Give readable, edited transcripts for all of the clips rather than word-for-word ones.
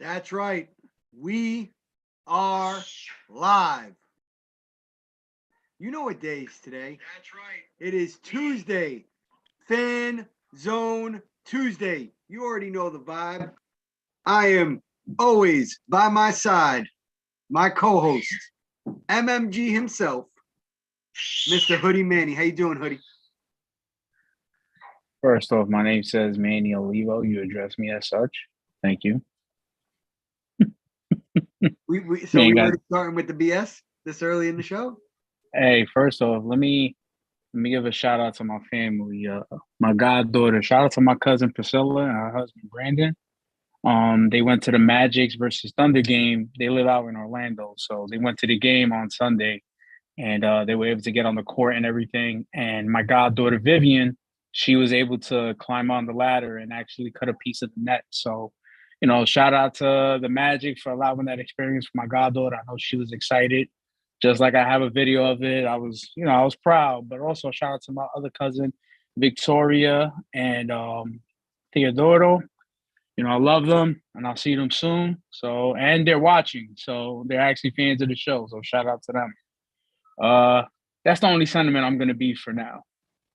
That's right. We are live. You know what day is today? That's right. It is Tuesday. Fan Zone Tuesday. You already know the vibe. I am always by my side, my co-host, MMG himself, Mr. Hoodie Manny. How you doing, Hoodie? First off, my name says Manny Olivo. You address me as such. Thank you. We already starting with the BS this early in the show? Hey, first off, let me give a shout out to my family. My goddaughter. Shout out to my cousin Priscilla and her husband Brandon. They went to the Magic versus Thunder game. They live out in Orlando, so they went to the game on Sunday, and they were able to get on the court and everything. And my goddaughter Vivian, she was able to climb on the ladder and actually cut a piece of the net. So, shout out to the Magic for allowing that experience for my goddaughter. I know she was excited. Just like I have a video of it, I was proud. But also shout out to my other cousin, Victoria and Theodoro. I love them, and I'll see them soon. So, and they're watching, so they're actually fans of the show. So, shout out to them. That's the only sentiment I'm gonna be for now.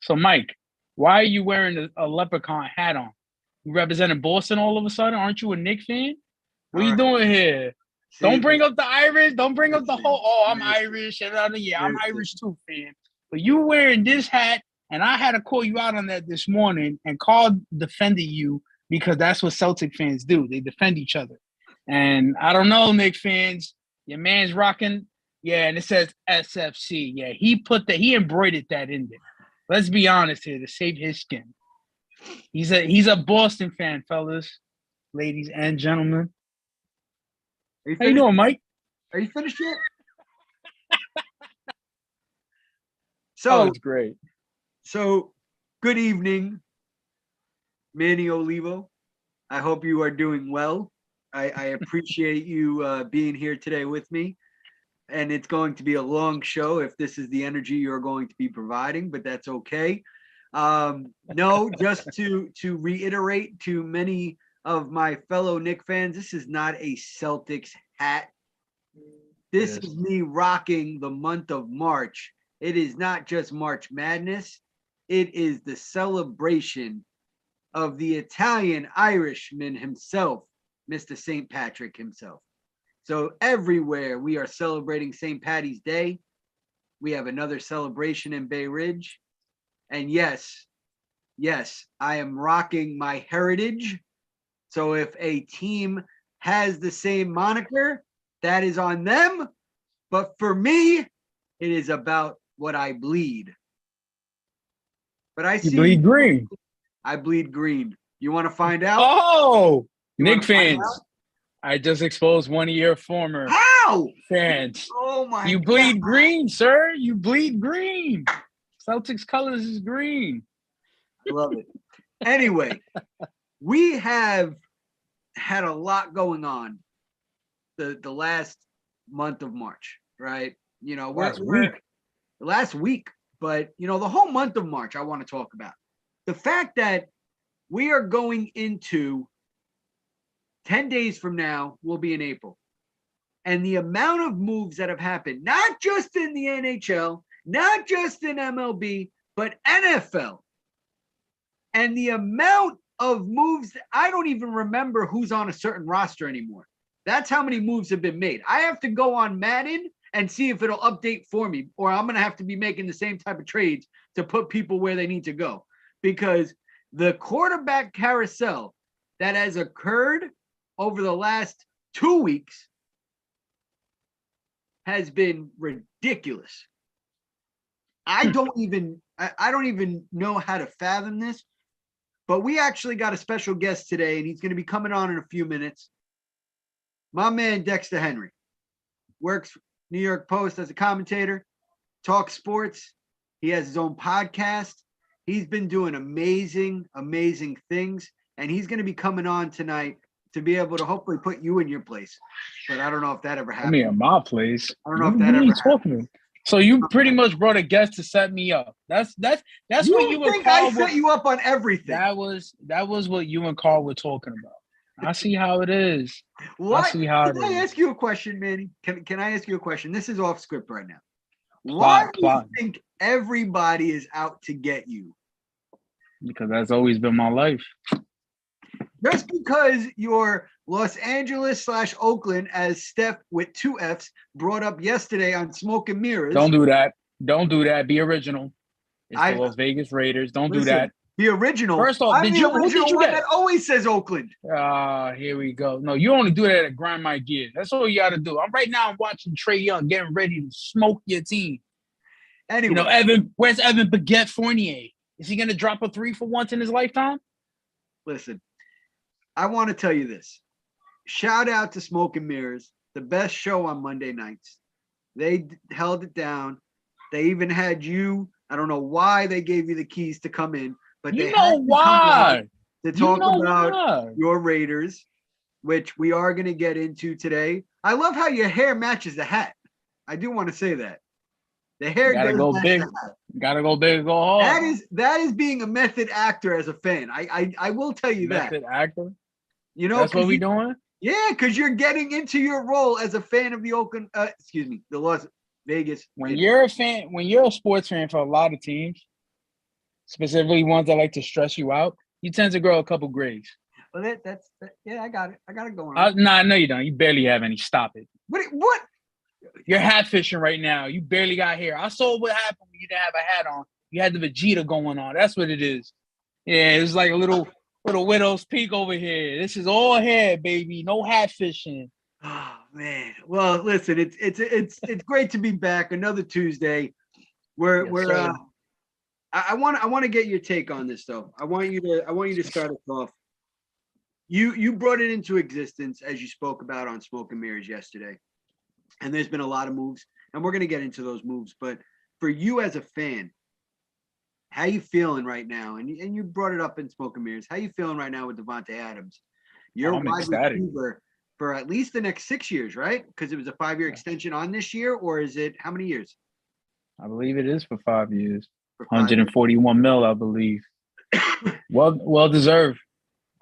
So, Mike, why are you wearing a leprechaun hat on? You representing Boston all of a sudden? Aren't you a Knicks fan? What are you doing here? See, don't bring up the Irish. Don't bring up the whole. Oh, I'm Irish, and I'm Irish too, fan. But you wearing this hat, and I had to call you out on that this morning, and Carl defended you. Because that's what Celtic fans do. They defend each other. And I don't know, Knicks fans. Your man's rocking. Yeah, and it says SFC. Yeah, he embroidered that in there. Let's be honest here to save his skin. He's a Boston fan, fellas, ladies and gentlemen. How you doing, Mike? Are you finished yet? It's great. So, good evening, Manny Olivo. I hope you are doing well. I appreciate you being here today with me. And it's going to be a long show if this is the energy you're going to be providing, but that's okay. No, just to reiterate to many of my fellow Knicks fans, this is not a Celtics hat. This is me rocking the month of March. It is not just March Madness. It is the celebration of the Italian Irishman himself, Mr. St. Patrick himself. So everywhere we are celebrating St. Patty's Day. We have another celebration in Bay Ridge. And yes, I am rocking my heritage. So if a team has the same moniker, that is on them. But for me, it is about what I bleed. But I see you bleed green. I bleed green. You want to find out? Oh, Knicks fans. I just exposed one of your former fans. Oh, my God. You bleed green, sir. You bleed green. Celtics colors is green. I love it. Anyway, we have had a lot going on the last month of March, right? Last week. But, the whole month of March I want to talk about. The fact that we are going into 10 days from now, will be in April. And the amount of moves that have happened, not just in the NHL, not just in MLB, but NFL. And the amount of moves, I don't even remember who's on a certain roster anymore. That's how many moves have been made. I have to go on Madden and see if it'll update for me, or I'm going to have to be making the same type of trades to put people where they need to go. Because the quarterback carousel that has occurred over the last 2 weeks has been ridiculous. I don't even know how to fathom this, but we actually got a special guest today, and he's going to be coming on in a few minutes. My man, Dexter Henry, works New York Post as a commentator, talks sports. He has his own podcast. He's been doing amazing, amazing things, and he's going to be coming on tonight to be able to hopefully put you in your place. But I don't know if that ever happened. I mean, in my place. I don't know if that ever happened. So you pretty much brought a guest to set me up. That's what you and Carl. I set you up on everything. That was what you and Carl were talking about. I see how it is. What? I see how it Can I is. ask you a question, Manny? Can I ask you a question? This is off script right now. Why Plot, do you plot. think everybody is out to get you? Because that's always been my life. Just because you're Los Angeles / Oakland, as Steph with 2 Fs brought up yesterday on Smoke and Mirrors. Don't do that. Don't do that. Be original. It's the I Las Vegas Raiders. Don't do listen. that. The original. First off, I'm did the you? Who original did you one get? that always says Oakland. Here we go. No, you only do that to grind my gears. That's all you got to do. I'm watching Trae Young getting ready to smoke your team. Anyway, You know, Evan. Where's Evan Baguette Fournier? Is he going to drop a 3 for once in his lifetime? listen. I want to tell you this. Shout out to Smoke and Mirrors, the best show on Monday nights. They held it down. They even had you. I don't know why they gave you the keys to come in, but they You had know you come out why? to You talk know about why? your Raiders, which we are going to get into today. I love how your hair matches the hat. I do want to say that. The hair Gotta does go match big. the hat. Gotta go big, go hard. That is being a method actor as a fan. I will tell you Method actor. You know, That's what we you, doing. yeah, because you're getting into your role as a fan of the Oakland, the Las Vegas. When Raiders. you're a fan, when you're a sports fan for a lot of teams, specifically ones that like to stress you out, you tend to grow a couple grades. Well, yeah, I got it. I got it going on. Nah, no, you don't. You barely have any. Stop it. What? You're hat fishing right now. You barely got hair. I saw what happened when you didn't have a hat on. You had the Vegeta going on. That's what it is. Yeah, it's like a little widow's peak over here. This is all hair, baby. No hat fishing. Oh man. Well, listen, it's great to be back. Another Tuesday. I want to get your take on this though. I want you to start us off. You brought it into existence as you spoke about on Smoke and Mirrors yesterday. And there's been a lot of moves, and we're going to get into those moves. But for you as a fan, how you feeling right now? And you brought it up in Smoke and Mirrors. How you feeling right now with Devontae Adams? You're I'm wide ecstatic. receiver for at least the next 6 years, right? Because it was a 5-year extension on this year, or is it how many years? I believe it is for 5 years. For 5 years. 141 mil, I believe. Well deserved.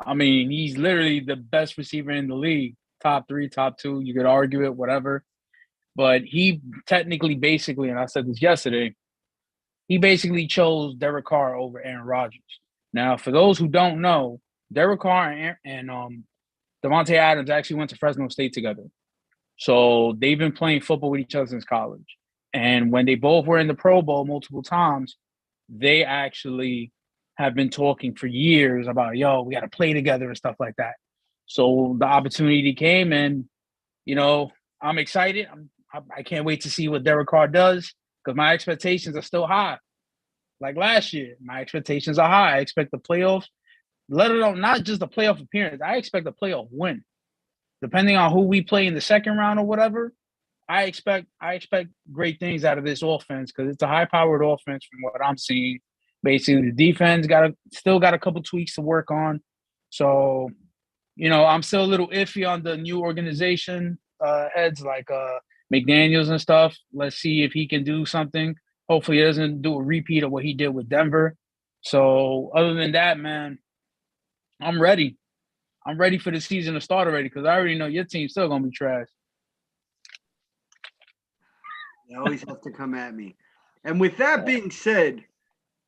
I mean, he's literally the best receiver in the league. Top 3, top 2. You could argue it, whatever. But he technically, basically, and I said this yesterday, he basically chose Derek Carr over Aaron Rodgers. Now, for those who don't know, Derek Carr and Devontae Adams actually went to Fresno State together. So they've been playing football with each other since college. And when they both were in the Pro Bowl multiple times, they actually have been talking for years about, yo, we got to play together and stuff like that. So the opportunity came, and, you know, I'm excited. I can't wait to see what Derek Carr does because my expectations are still high. Like last year, my expectations are high. I expect the playoffs, let alone not just a playoff appearance. I expect a playoff win. Depending on who we play in the second round or whatever, I expect great things out of this offense because it's a high-powered offense from what I'm seeing. Basically, the defense still got a couple tweaks to work on. So, you know, I'm still a little iffy on the new organization heads like McDaniels and stuff. Let's see if he can do something. Hopefully he doesn't do a repeat of what he did with Denver. So other than that, man, I'm ready. I'm ready for the season to start already because I already know your team's still going to be trash. You always have to come at me. And with that being said,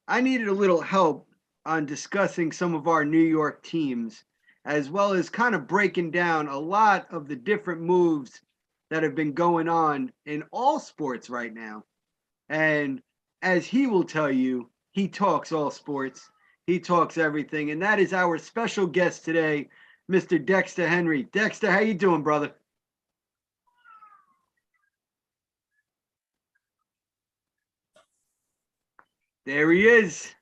I needed a little help on discussing some of our New York teams, as well as kind of breaking down a lot of the different moves that have been going on in all sports right now. And as he will tell you, he talks all sports. He talks everything. And that is our special guest today, Mr. Dexter Henry. Dexter, how you doing, brother? There he is.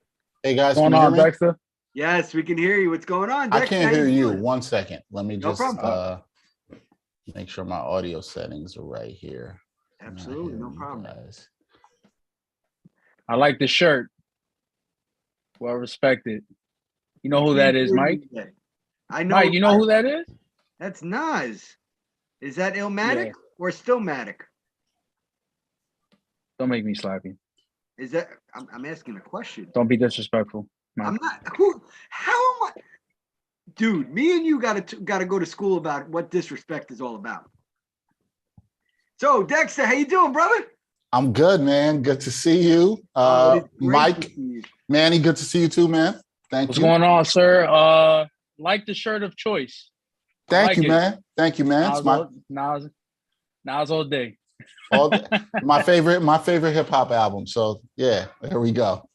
Hey guys, What's can going you hear on, me? Dexter? Yes, we can hear you. What's going on, I Dexter? can't How hear you. doing? 1 second. Let me No just problem. make sure my audio settings are right here. Absolutely, no problem. Guys. I like the shirt. Well respected. You know who that is, Mike? I know. Mike, you know who that is? That's Nas. Is that Illmatic or Stillmatic? Don't make me slap you. Is that? I'm asking a question. Don't be disrespectful, Mike. I'm not. Who? How am I? Dude, me and you got to go to school about what disrespect is all about. So, Dexter, how you doing, brother? I'm good, man. Good to see you. It is great Mike, to see you. Manny, good to see you too, man. Thank What's you. going on, sir? Like the shirt of choice. Thank like you, it. man. Thank you, man. It's Now's all day. my favorite hip hop album. So yeah, there we go.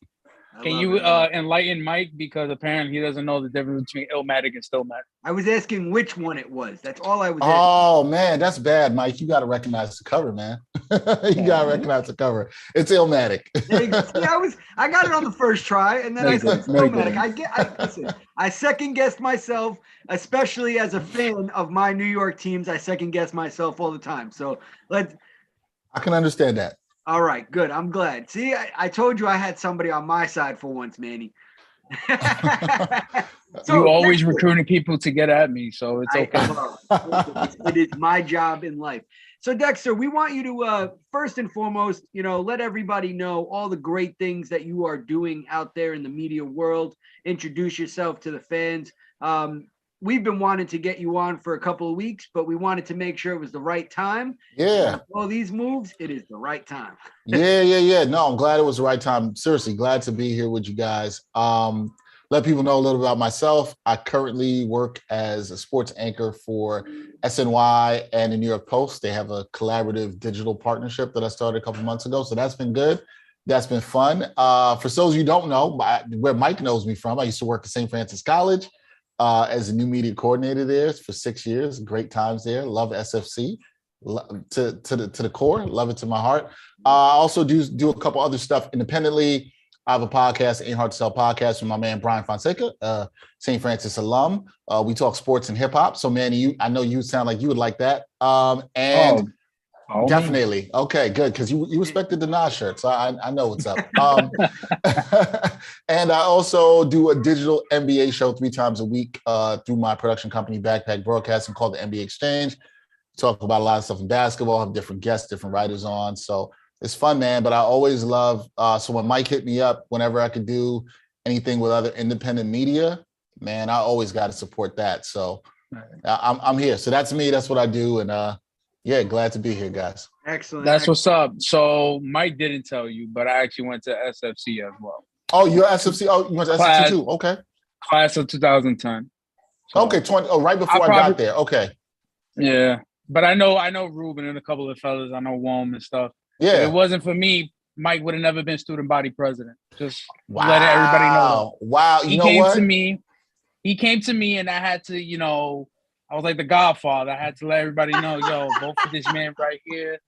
Can you enlighten Mike, because apparently he doesn't know the difference between Illmatic and Stillmatic. I was asking which one it was. That's all I was asking. Oh man, that's bad, Mike. You got to recognize the cover, man. You got to recognize the cover. It's Illmatic. See, I got it on the first try, and then I said it's Illmatic. Listen, I second guessed myself, especially as a fan of my New York teams. I second guess myself all the time. So I can understand that. All right, good. I'm glad. See, I told you I had somebody on my side for once, Manny. So, you always recruiting people to get at me, so it's okay. It is my job in life. So, Dexter, we want you to first and foremost, let everybody know all the great things that you are doing out there in the media world. Introduce yourself to the fans. We've been wanting to get you on for a couple of weeks, but we wanted to make sure it was the right time. Yeah. All these moves, it is the right time. Yeah. No, I'm glad it was the right time. Seriously, glad to be here with you guys. Let people know a little about myself. I currently work as a sports anchor for SNY and the New York Post. They have a collaborative digital partnership that I started a couple months ago. So that's been good. That's been fun. For those you don't know, where Mike knows me from, I used to work at St. Francis College. As a new media coordinator there for 6 years. Great times there. Love SFC to the core. Love it to my heart. I also do a couple other stuff independently. I have a podcast, Ain't Hard to Sell podcast, with my man Brian Fonseca, St. Francis alum. We talk sports and hip hop. So, Manny, I know you sound like you would like that. Definitely. Okay, good. Because you respected the Nas shirt, so I know what's up. And I also do a digital NBA show 3 times a week through my production company, Backpack Broadcasting, called the NBA Exchange. Talk about a lot of stuff in basketball, have different guests, different writers on. So it's fun, man. But I always love, so when Mike hit me up, whenever I could do anything with other independent media, man, I always got to support that. So I'm here. So that's me. That's what I do. And yeah, glad to be here, guys. Excellent. That's what's up. So Mike didn't tell you, but I actually went to SFC as well. Oh, you're SFC. Oh, you went to SFC too. Okay. Class of 2010. So okay, right before I got there. Okay. Yeah, but I know Ruben and a couple of fellas. I know Wom and stuff. Yeah. If it wasn't for me, Mike would have never been student body president. Just letting everybody know. Wow. He came to me, and I had to, I was like the Godfather. I had to let everybody know, vote for this man right here.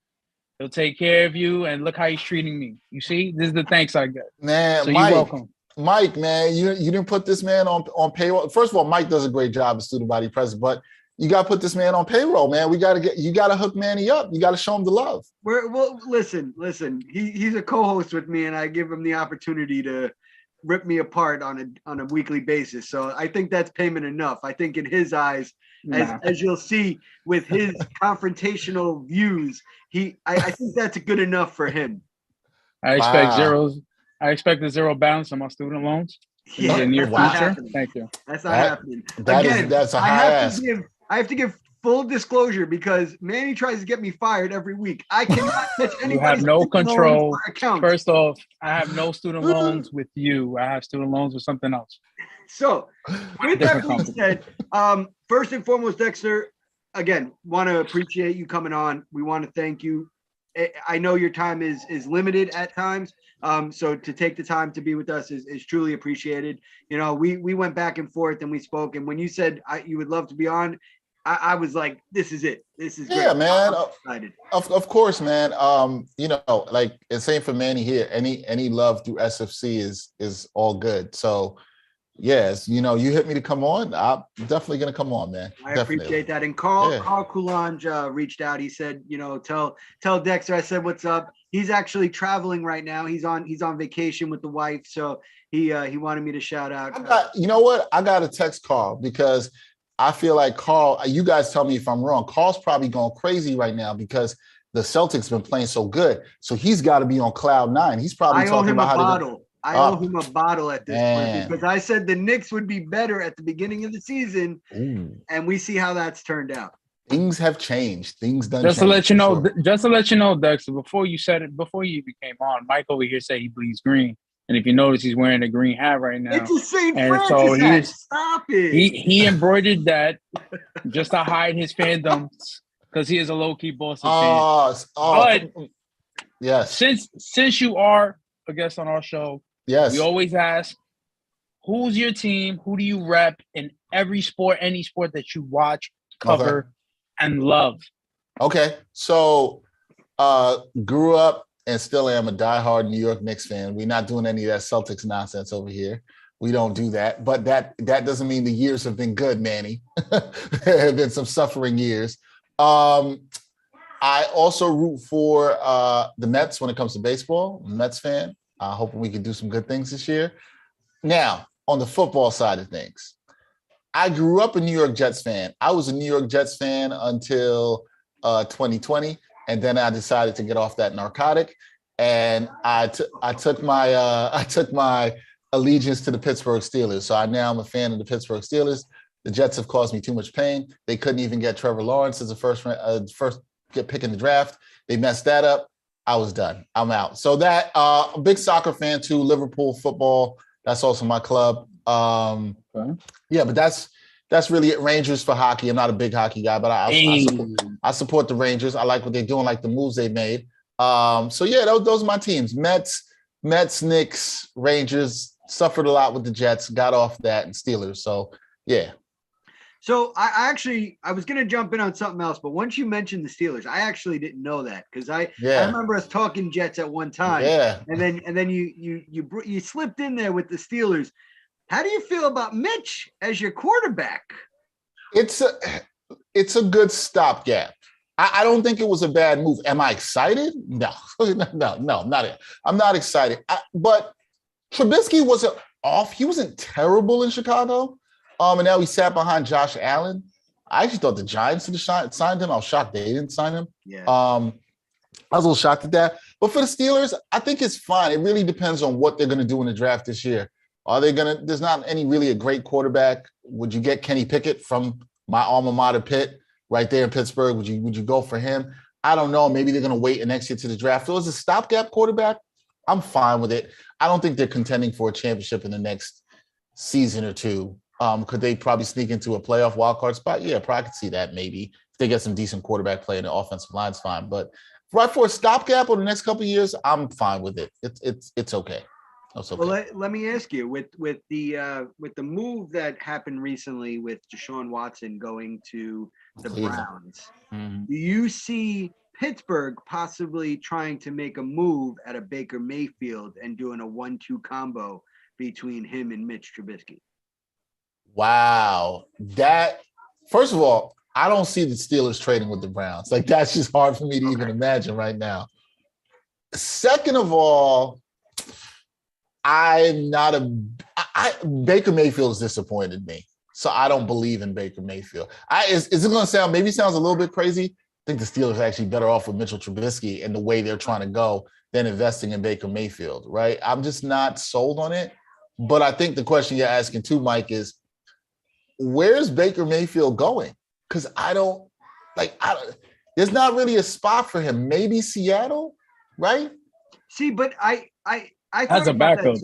He'll take care of you, and look how he's treating me. You see, this is the thanks I get. Man, so Mike, you're welcome. Mike, man, you didn't put this man on payroll. First of all, Mike does a great job as student body president, but you got to put this man on payroll, man. You got to hook Manny up. You got to show him the love. Well, listen. He's a co-host with me, and I give him the opportunity to rip me apart on a weekly basis. So I think that's payment enough. I think in his eyes, as you'll see with his confrontational views, I think that's good enough for him. I expect zeros. I expect a zero balance on my student loans in the near future. Thank you. That's not happening. That's a high ask. I have to give full disclosure because Manny tries to get me fired every week. I cannot touch anybody. You have no control. First off, I have no student loans with you. I have student loans with something else. So, with that being said, first and foremost, Dexter, again, want to appreciate you coming on. We want to thank you. I know your time is limited at times. So to take the time to be with us is truly appreciated. We went back and forth and we spoke. And when you said you would love to be on, I was like, this is it. This is great. Yeah, man. I'm excited. Of course, man. Like it's same for Manny here. Any love through SFC is all good. So yes, you hit me to come on. I'm definitely gonna come on, man. I appreciate that. And Carl Coulange reached out. He said, tell Dexter I said what's up. He's actually traveling right now. He's on vacation with the wife. So he wanted me to shout out. I got to text Carl because I feel like Carl, you guys tell me if I'm wrong. Carl's probably going crazy right now because the Celtics been playing so good. So he's got to be on cloud 9. He's probably talking about how I owe him a bottle at this Man. point because I said the Knicks would be better at the beginning of the season, Ooh. and we see how that's turned out. Things have changed. Things done Just to changed, let you for know, sure. just to let you know, Dexter, before you said it, before you even came on, Mike over here said he bleeds green, and if you notice, he's wearing a green hat right now. It's a St. And Francis so hat. Stop it. he embroidered that just to hide his fandoms because he is a low key Boston fan. But yes. Since you are a guest on our show, Yes. we always ask, who's your team? Who do you rep in every sport, any sport that you watch, cover, and love? Okay. So grew up and still am a diehard New York Knicks fan. We're not doing any of that Celtics nonsense over here. We don't do that. But that doesn't mean the years have been good, Manny. There have been some suffering years. I also root for the Mets when it comes to baseball. I'm a Mets fan. Hoping we can do some good things this year. Now, on the football side of things, I grew up a New York Jets fan. I was a New York Jets fan until 2020, and then I decided to get off that narcotic, and I took my allegiance to the Pittsburgh Steelers. So I now am a fan of the Pittsburgh Steelers. The Jets have caused me too much pain. They couldn't even get Trevor Lawrence as a first pick in the draft. They messed that up. I was done. I'm out. So that a big soccer fan too. Liverpool football. That's also my club. Yeah, but that's really it. Rangers for hockey. I'm not a big hockey guy, but I support the Rangers. I like what they're doing, like the moves they made. So yeah, those are my teams. Mets, Knicks, Rangers. Suffered a lot with the Jets. Got off that, and Steelers. So yeah. So I was going to jump in on something else, but once you mentioned the Steelers, I actually didn't know that because I remember us talking Jets at one time. Yeah. And then you slipped in there with the Steelers. How do you feel about Mitch as your quarterback? It's a good stopgap. I don't think it was a bad move. Am I excited? No, not it. I'm not excited. But Trubisky wasn't off. He wasn't terrible in Chicago. And now he sat behind Josh Allen. I actually thought the Giants should have signed him. I was shocked they didn't sign him. Yeah. I was a little shocked at that. But for the Steelers, I think it's fine. It really depends on what they're going to do in the draft this year. There's not really a great quarterback. Would you get Kenny Pickett from my alma mater Pitt right there in Pittsburgh? Would you go for him? I don't know. Maybe they're going to wait the next year to the draft. So as a stopgap quarterback, I'm fine with it. I don't think they're contending for a championship in the next season or two. Could they probably sneak into a playoff wildcard spot? Yeah, probably could see that maybe. If they get some decent quarterback play in the offensive line's fine. But right for a stopgap over the next couple of years, I'm fine with it. It's okay. That's okay. Well, let me ask you, with the move that happened recently with Deshaun Watson going to the Browns, do you see Pittsburgh possibly trying to make a move at a Baker Mayfield and doing a 1-2 combo between him and Mitch Trubisky? Wow. First of all, I don't see the Steelers trading with the Browns. Like, that's just hard for me to even imagine right now. Second of all, Baker Mayfield has disappointed me. So I don't believe in Baker Mayfield. Is it going to sound a little bit crazy? I think the Steelers are actually better off with Mitchell Trubisky and the way they're trying to go than investing in Baker Mayfield, right? I'm just not sold on it. But I think the question you're asking too, Mike, is where's Baker Mayfield going? Because there's not really a spot for him. Maybe Seattle, right? See, but I as a backup.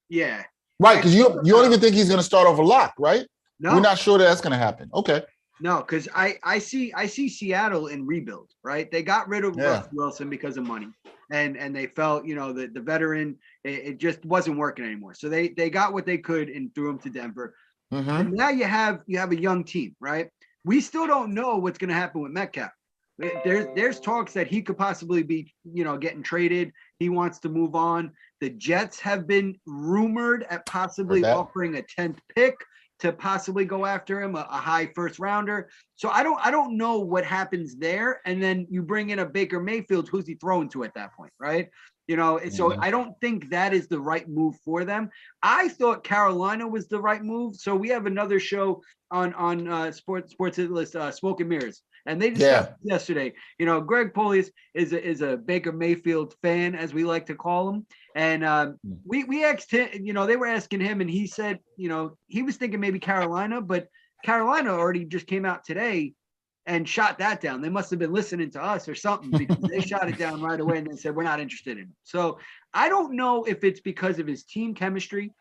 Yeah. Right, because you don't even think he's going to start over lock, right? No. We're not sure that's going to happen. Okay. No, because I see Seattle in rebuild, right? They got rid of Russ Wilson because of money. And they felt, the veteran, it just wasn't working anymore. So they got what they could and threw him to Denver. Mm-hmm. And now you have a young team, right? We still don't know what's going to happen with Metcalf. There's talks that he could possibly be, getting traded. He wants to move on. The Jets have been rumored at possibly offering a 10th pick to possibly go after him, a high first rounder. So I don't know what happens there. And then you bring in a Baker Mayfield, who's he throwing to at that point, right? So I don't think that is the right move for them. I thought Carolina was the right move. So we have another show on Sports List, Smoke and Mirrors. And they discussed yesterday. You know, Greg Polius is a Baker Mayfield fan, as we like to call him. And we asked him, you know, they were asking him, and he said, you know, he was thinking maybe Carolina, but Carolina already just came out today and shot that down. They must have been listening to us or something, because they shot it down right away and they said, we're not interested in him. So I don't know if it's because of his team chemistry,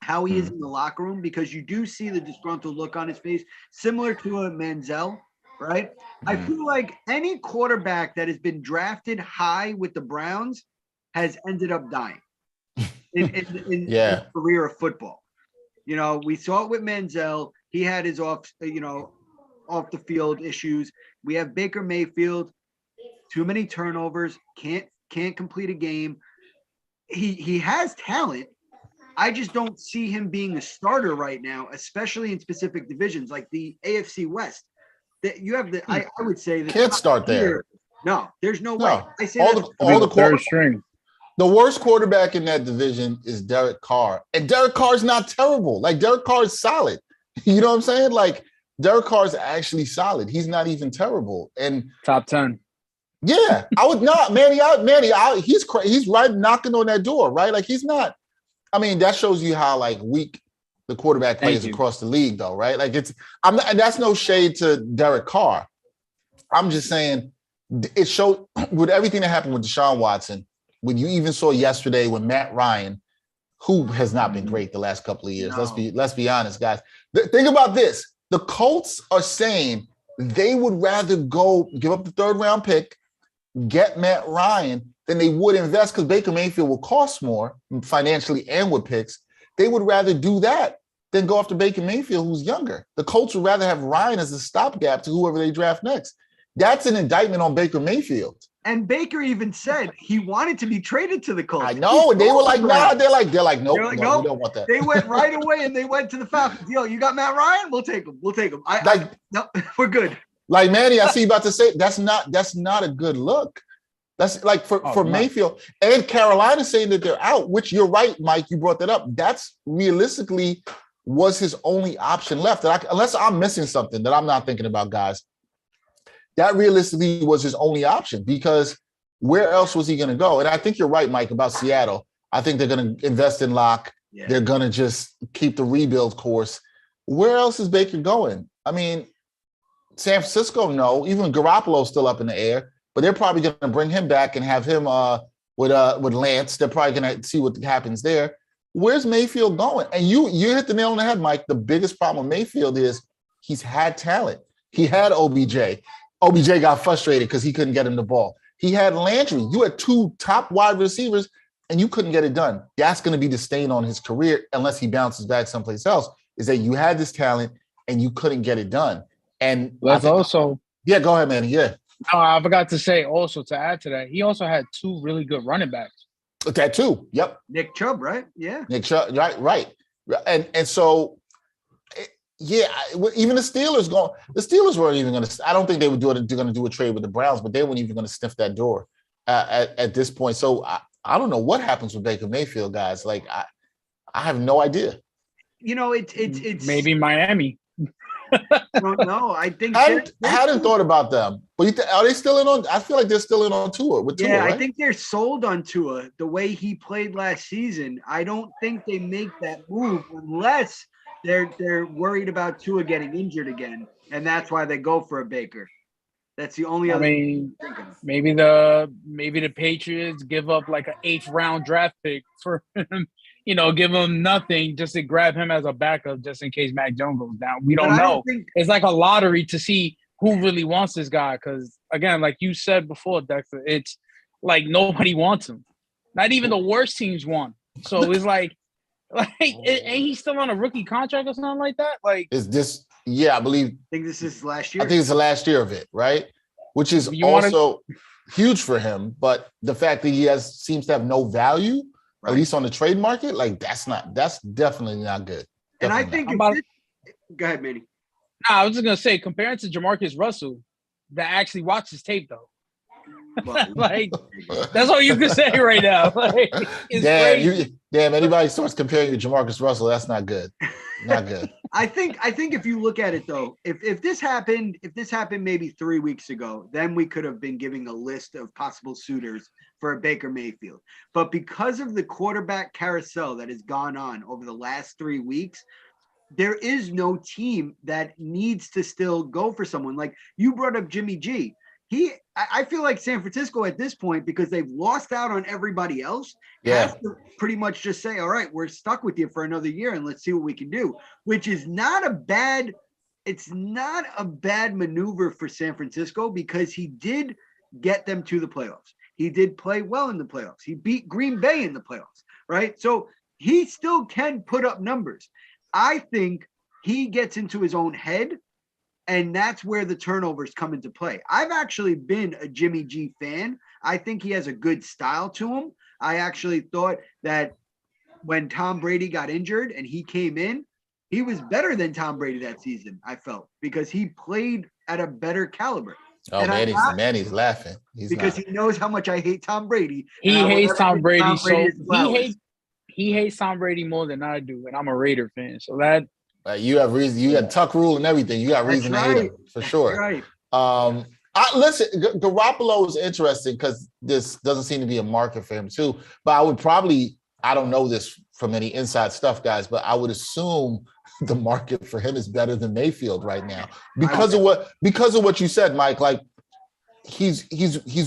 how he is in the locker room, because you do see the disgruntled look on his face, similar to a Manziel, right? I feel like any quarterback that has been drafted high with the Browns has ended up dying in the career of football. You know, we saw it with Manziel. He had his off the field issues. We have Baker Mayfield, too many turnovers, can't complete a game. He has talent. I just don't see him being a starter right now, especially in specific divisions like the AFC West. That you have I would say that can't start there. No, there's no way. I say all the third string. The worst quarterback in that division is Derek Carr, and Derek Carr's not terrible. Like, Derek Carr is solid. You know what I'm saying? Like, Derek Carr is actually solid. He's not even terrible. And top 10. Yeah, I would not, Manny. He's right knocking on that door, right? Like, he's not. I mean, that shows you how like weak the quarterback plays across the league, though, right? Like, and that's no shade to Derek Carr. I'm just saying it showed with everything that happened with Deshaun Watson. When you even saw yesterday with Matt Ryan, who has not been great the last couple of years. No. Let's be honest, guys. Think about this. The Colts are saying they would rather go give up the 3rd round pick, get Matt Ryan, than they would invest, because Baker Mayfield will cost more financially and with picks. They would rather do that than go after Baker Mayfield, who's younger. The Colts would rather have Ryan as a stopgap to whoever they draft next. That's an indictment on Baker Mayfield. And Baker even said he wanted to be traded to the Colts. I know. And they were like, nah. They're like, nope, no, we don't want that. They went right away and they went to the Falcons. Yo, you got Matt Ryan? We'll take him. No, we're good. Like, Manny, I see you about to say that's not a good look. That's like for Mayfield and Carolina saying that they're out, which you're right, Mike. You brought that up. That's realistically was his only option left. Unless I'm missing something that I'm not thinking about, guys. That realistically was his only option, because where else was he going to go? And I think you're right, Mike, about Seattle. I think they're going to invest in Locke. Yeah. They're going to just keep the rebuild course. Where else is Baker going? I mean, San Francisco, no. Even Garoppolo's still up in the air, but they're probably going to bring him back and have him with Lance. They're probably going to see what happens there. Where's Mayfield going? And you hit the nail on the head, Mike. The biggest problem with Mayfield is he's had talent. He had OBJ. OBJ got frustrated because he couldn't get him the ball. He had Landry. You had 2 top wide receivers, and you couldn't get it done. That's going to be the stain on his career, unless he bounces back someplace else, is that you had this talent and you couldn't get it done. And go ahead, man. Yeah. No, I forgot to say also, to add to that, he also had 2 really good running backs. That too. Yep. Nick Chubb, right? Yeah. Nick Chubb, right. And so, even the Steelers weren't even going to. I don't think they would do it. They're going to do a trade with the Browns, but they weren't even going to sniff that door at this point. So I don't know what happens with Baker Mayfield, guys. Like, I have no idea. You know, it's maybe Miami. No, I think I hadn't thought about them. But are they still in on? I feel like they're still in on Tua with Tua. Yeah, right? I think they're sold on Tua the way he played last season. I don't think they make that move unless they're worried about Tua getting injured again, and that's why they go for a Baker. That's the only other thing I'm thinking of. Maybe the Patriots give up like an 8th round draft pick for him. You know, give him nothing just to grab him as a backup just in case Mac Jones goes down. We don't know. It's like a lottery to see who really wants this guy. Because, again, like you said before, Dexter, it's like nobody wants him. Not even the worst teams want. So it's like ain't he still on a rookie contract or something like that? Like, is this? Yeah, I believe. I think this is last year. I think it's the last year of it, right? Which is also huge for him. But the fact that he seems to have no value. Right. At least on the trade market, like that's definitely not good. Definitely and I think go ahead, Manny. No, I was just gonna say, comparing to Jamarcus Russell, that actually watches tape though. Well, like that's all you can say right now. Like, Anybody starts comparing you to Jamarcus Russell, that's not good. Not good. I think if you look at it though, if this happened maybe 3 weeks ago, then we could have been giving a list of possible suitors for a Baker Mayfield. But because of the quarterback carousel that has gone on over the last 3 weeks, there is no team that needs to still go for someone. Like you brought up Jimmy G. I feel like San Francisco at this point, because they've lost out on everybody else, has to pretty much just say, all right, we're stuck with you for another year and let's see what we can do, which is not a bad maneuver for San Francisco, because he did get them to the playoffs. He did play well in the playoffs. He beat Green Bay in the playoffs, right? So he still can put up numbers. I think he gets into his own head, and that's where the turnovers come into play. I've actually been a Jimmy G fan. I think he has a good style to him. I actually thought that when Tom Brady got injured and he came in, he was better than Tom Brady that season, I felt, because he played at a better caliber. Oh, Manny's laughing. He knows how much I hate Tom Brady. He hates Tom Brady. He hates Tom Brady more than I do, and I'm a Raider fan. So that you have reason. You got Tuck Rule and everything. You got reason to hate him for sure. Right. Listen, Garoppolo is interesting because this doesn't seem to be a market for him too. But I don't know this from any inside stuff, guys, but I would assume the market for him is better than Mayfield right now because of what you said, Mike. Like he's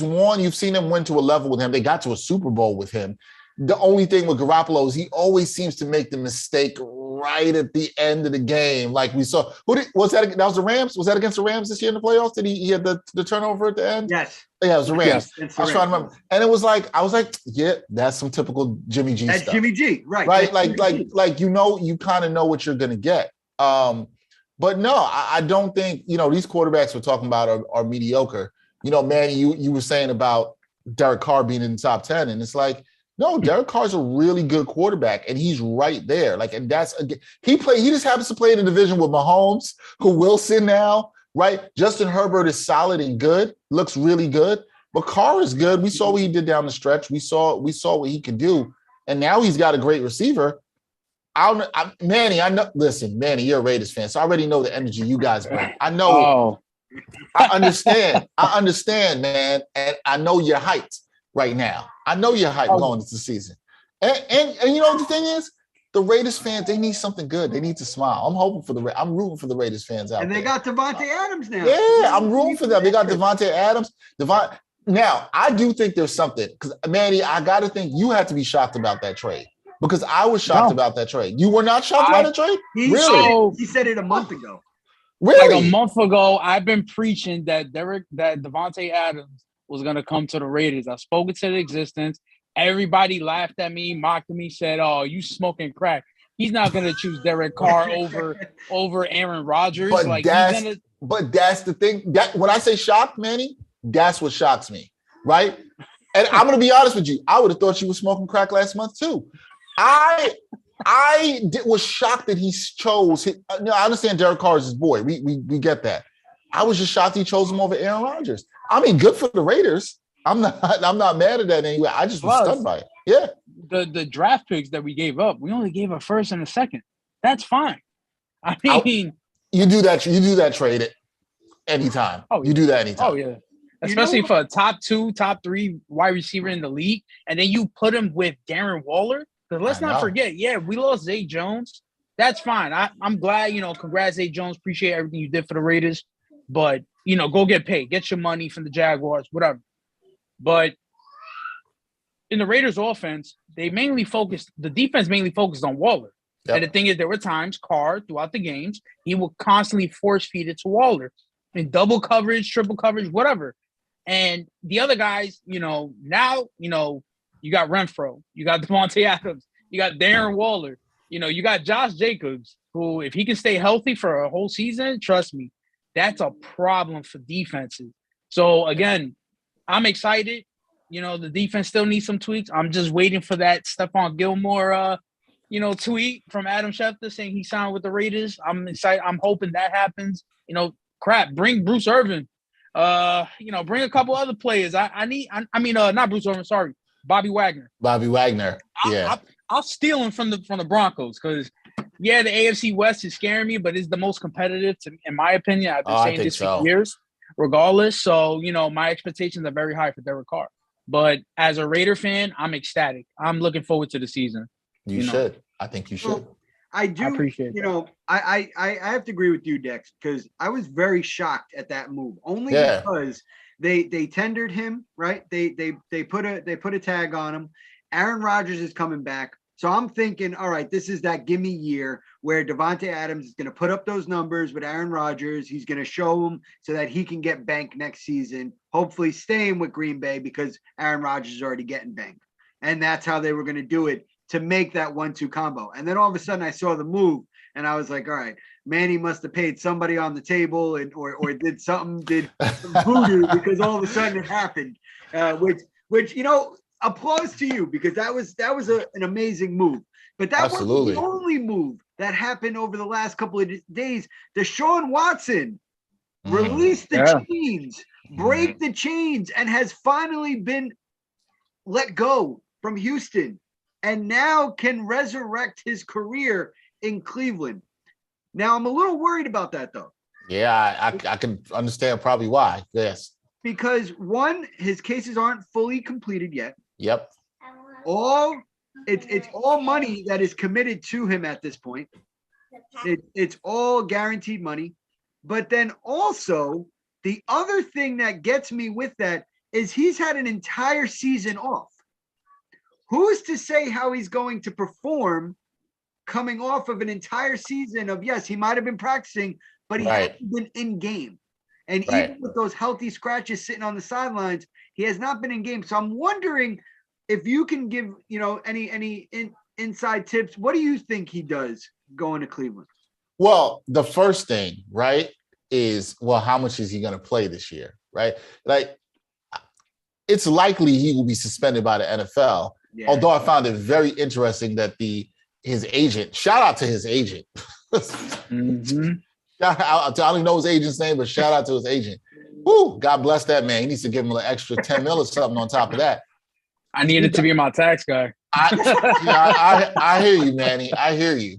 won. You've seen him win to a level with him. They got to a Super Bowl with him. The only thing with Garoppolo is he always seems to make the mistake right at the end of the game. Like we saw, that was the Rams? Was that against the Rams this year in the playoffs? Did he had the turnover at the end? Yes. Yeah, it was the Rams. Yes, I was trying to remember. And it was like, I was like, yeah, that's some typical Jimmy G stuff. That's Jimmy G, right. Right? Like you kind of know what you're going to get. But no, I don't think, these quarterbacks we're talking about are mediocre. Manny, you were saying about Derek Carr being in the top 10, and it's like, no, Derek Carr's a really good quarterback, and he's right there. Like, and he just happens to play in a division with Mahomes, who Wilson now, right? Justin Herbert is solid and good, looks really good, but Carr is good. We saw what he did down the stretch. We saw what he could do, and now he's got a great receiver. Manny, I know. Listen, Manny, you're a Raiders fan, so I already know the energy you guys bring. I know. Oh. I understand, man, and I know you're hyped right now. I know you're hyped going into the season. And you know what the thing is? The Raiders fans, they need something good. They need to smile. I'm rooting for the Raiders fans out there. And they got Devontae Adams now. Yeah, I'm rooting for them. They got Devontae Adams. Now, I do think there's something, because, Manny, I got to think you had to be shocked about that trade, because I was shocked about that trade. You were not shocked about the trade? Really? He said it a month ago. Really? Like a month ago, I've been preaching that Devontae Adams was going to come to the Raiders. I spoke it to the existence. Everybody laughed at me, mocked me, said, "Oh, you smoking crack." He's not going to choose Derek Carr over Aaron Rodgers. But that's the thing. That when I say shocked, Manny, that's what shocks me, right? And I'm going to be honest with you. I would have thought you were smoking crack last month too. I was shocked that he chose. I understand Derek Carr is his boy. We get that. I was just shocked he chose him over Aaron Rodgers. I mean, good for the Raiders. I'm not mad at that anyway. I just was stunned by it. Yeah. The draft picks that we gave up, we only gave a first and a second. That's fine. I mean, you do that trade at anytime. Oh, you do that anytime. Oh yeah. Especially for a top 2, top 3 wide receiver in the league, and then you put him with Darren Waller. Because let's not forget, we lost Zay Jones. That's fine. I'm glad, congrats, Zay Jones. Appreciate everything you did for the Raiders. But, go get paid. Get your money from the Jaguars, whatever. But in the Raiders offense, the defense mainly focused on Waller. Yep. And the thing is, there were times Carr, throughout the games, he would constantly force feed it to Waller in double coverage, triple coverage, whatever. And the other guys, now, you got Renfro, you got Devontae Adams, you got Darren Waller, you got Josh Jacobs, who, if he can stay healthy for a whole season, trust me, that's a problem for defenses. So, again, I'm excited. The defense still needs some tweaks. I'm just waiting for that Stephon Gilmore, tweet from Adam Schefter saying he signed with the Raiders. I'm excited. I'm hoping that happens. Bring Bruce Irvin. Bring a couple other players. Not Bruce Irvin, sorry. Bobby Wagner. Yeah. I'll steal him from the Broncos, because yeah, the AFC West is scaring me, but it's the most competitive, in my opinion. I've been saying this for years, regardless. So, my expectations are very high for Derek Carr. But as a Raider fan, I'm ecstatic. I'm looking forward to the season. You should. I think you should. Well, I do. I appreciate that. I have to agree with you, Dex, because I was very shocked at that move. Only because they tendered him, right? They put a tag on him. Aaron Rodgers is coming back. So I'm thinking, all right, this is that gimme year where Devontae Adams is going to put up those numbers with Aaron Rodgers. He's going to show him so that he can get banked next season, hopefully staying with Green Bay because Aaron Rodgers is already getting banked. And that's how they were going to do it to make that 1-2 combo. And then all of a sudden I saw the move and I was like, all right, Manny must have paid somebody on the table or did some voodoo because all of a sudden it happened, which applause to you because that was an amazing move. But that wasn't the only move that happened over the last couple of days. Deshaun Watson released the chains, break the chains, and has finally been let go from Houston and now can resurrect his career in Cleveland. Now, I'm a little worried about that, though. Yeah, I can understand probably why. Yes. Because, one, his cases aren't fully completed yet. Yep. It's all money that is committed to him at this point. It's all guaranteed money. But then also, the other thing that gets me with that is he's had an entire season off. Who's to say how he's going to perform coming off of an entire season of, yes, he might have been practicing, but he hasn't been in game. And even with those healthy scratches sitting on the sidelines, he has not been in game. So I'm wondering if you can give, any inside tips. What do you think he does going to Cleveland? Well, the first thing, right, is, how much is he going to play this year, right? Like, it's likely he will be suspended by the NFL. Yeah. Although I found it very interesting that his agent, shout out to his agent. I don't even know his agent's name, but shout out to his agent. Woo, God bless that man. He needs to give him an extra 10 mil or something on top of that. I needed to be my tax guy. I hear you, Manny. I hear you.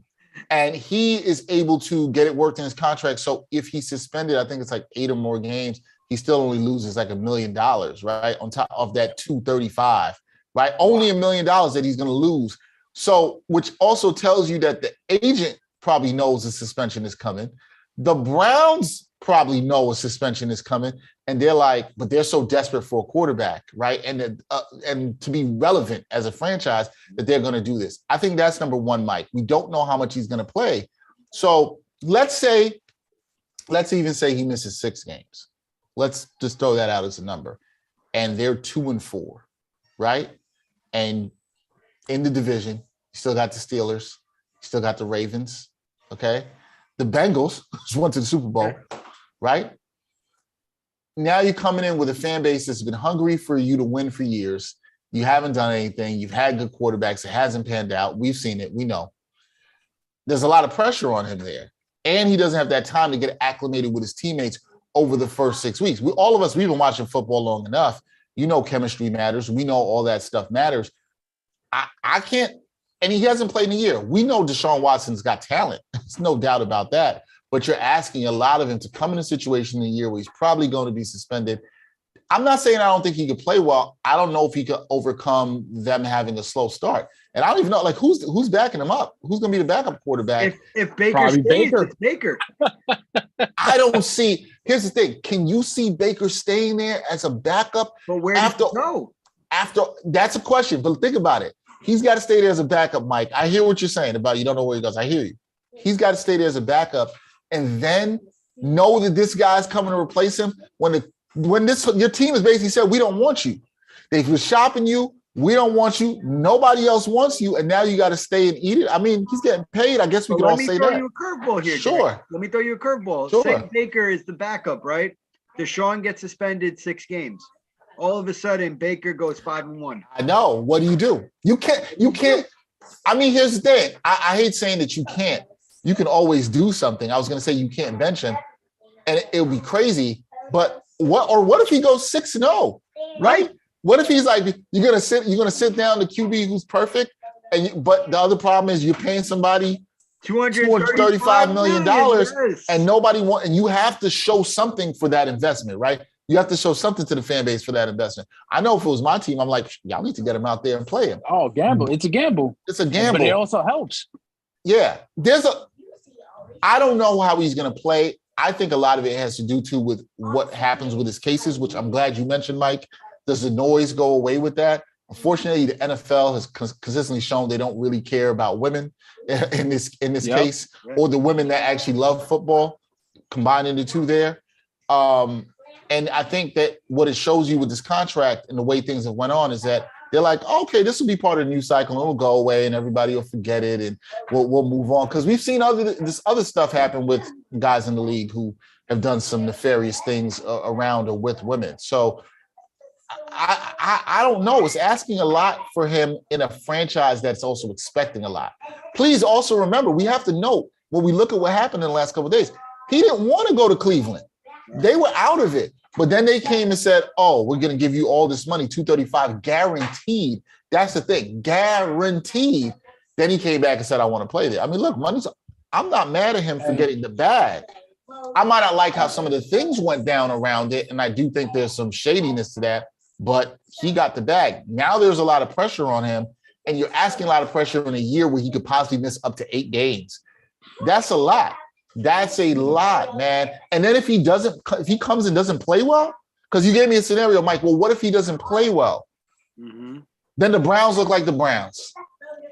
And he is able to get it worked in his contract. So if he's suspended, I think it's like 8 or more games, he still only loses like $1 million, right? On top of that 235, right? Only $1 million that he's going to lose. So, which also tells you that the agent probably knows the suspension is coming. The Browns probably know a suspension is coming, and they're like, but they're so desperate for a quarterback, right? And to be relevant as a franchise that they're going to do this. I think that's number one, Mike. We don't know how much he's going to play. So let's even say he misses 6 games. Let's just throw that out as a number. And they're 2-4, right? And in the division, you still got the Steelers, you still got the Ravens, okay? The Bengals just went to the Super Bowl, right? Now you're coming in with a fan base that's been hungry for you to win for years. You haven't done anything. You've had good quarterbacks. It hasn't panned out. We've seen it. We know. There's a lot of pressure on him there. And he doesn't have that time to get acclimated with his teammates over the first 6 weeks. All of us, we've been watching football long enough. You know chemistry matters. We know all that stuff matters. I can't, and he hasn't played in a year. We know Deshaun Watson's got talent. There's no doubt about that. But you're asking a lot of him to come in a situation in a year where he's probably going to be suspended. I'm not saying I don't think he could play well. I don't know if he could overcome them having a slow start. And I don't even know, like, who's backing him up? Who's going to be the backup quarterback? If Baker stays, it's Baker. I don't see. Here's the thing. Can you see Baker staying there as a backup? But where does he go? That's a question. But think about it. He's got to stay there as a backup, Mike. I hear what you're saying about you don't know where he goes. I hear you. He's got to stay there as a backup and then know that this guy's coming to replace him when your team has basically said, we don't want you. They've been shopping you. We don't want you. Nobody else wants you. And now you got to stay and eat it. I mean, he's getting paid. I guess we can all say that. Let me throw you a curveball here. Sure. Jack. Let me throw you a curveball. Sure. Say Baker is the backup, right? Deshaun gets suspended 6 games. All of a sudden, Baker goes 5-1. I know. What do? You can't. I mean, here's the thing. I hate saying that you can't. You can always do something. I was going to say you can't bench him, and it'll be crazy. But what if he goes 6-0, right? What if he's like, you're gonna sit down the QB who's perfect, but the other problem is you're paying somebody $235 million, yes. and nobody want, and you have to show something for that investment, right? You have to show something to the fan base for that investment. I know if it was my team, I'm like, y'all need to get him out there and play him. Oh, gamble. It's a gamble. It's a gamble. But it also helps. Yeah. I don't know how he's going to play. I think a lot of it has to do too with what happens with his cases, which I'm glad you mentioned, Mike. Does the noise go away with that? Unfortunately, the NFL has consistently shown they don't really care about women in this case, or the women that actually love football, combining the two there. And I think that what it shows you with this contract and the way things have went on is that they're like, okay, this will be part of the news cycle and it'll go away and everybody will forget it and we'll move on. Because we've seen this other stuff happen with guys in the league who have done some nefarious things around or with women. So I don't know. It's asking a lot for him in a franchise that's also expecting a lot. Please also remember, we have to note when we look at what happened in the last couple of days, he didn't want to go to Cleveland. They were out of it. But then they came and said, oh, we're going to give you all this money, $235 guaranteed. That's the thing, guaranteed. Then he came back and said, I want to play there. I mean, look, I'm not mad at him for getting the bag. I might not like how some of the things went down around it, and I do think there's some shadiness to that, but he got the bag. Now there's a lot of pressure on him, and you're asking a lot of pressure in a year where he could possibly miss up to 8 games. That's a lot. That's a lot, man. And then if he comes and doesn't play well, because you gave me a scenario, Mike, well, what if he doesn't play well? Mm-hmm. Then the Browns look like the Browns,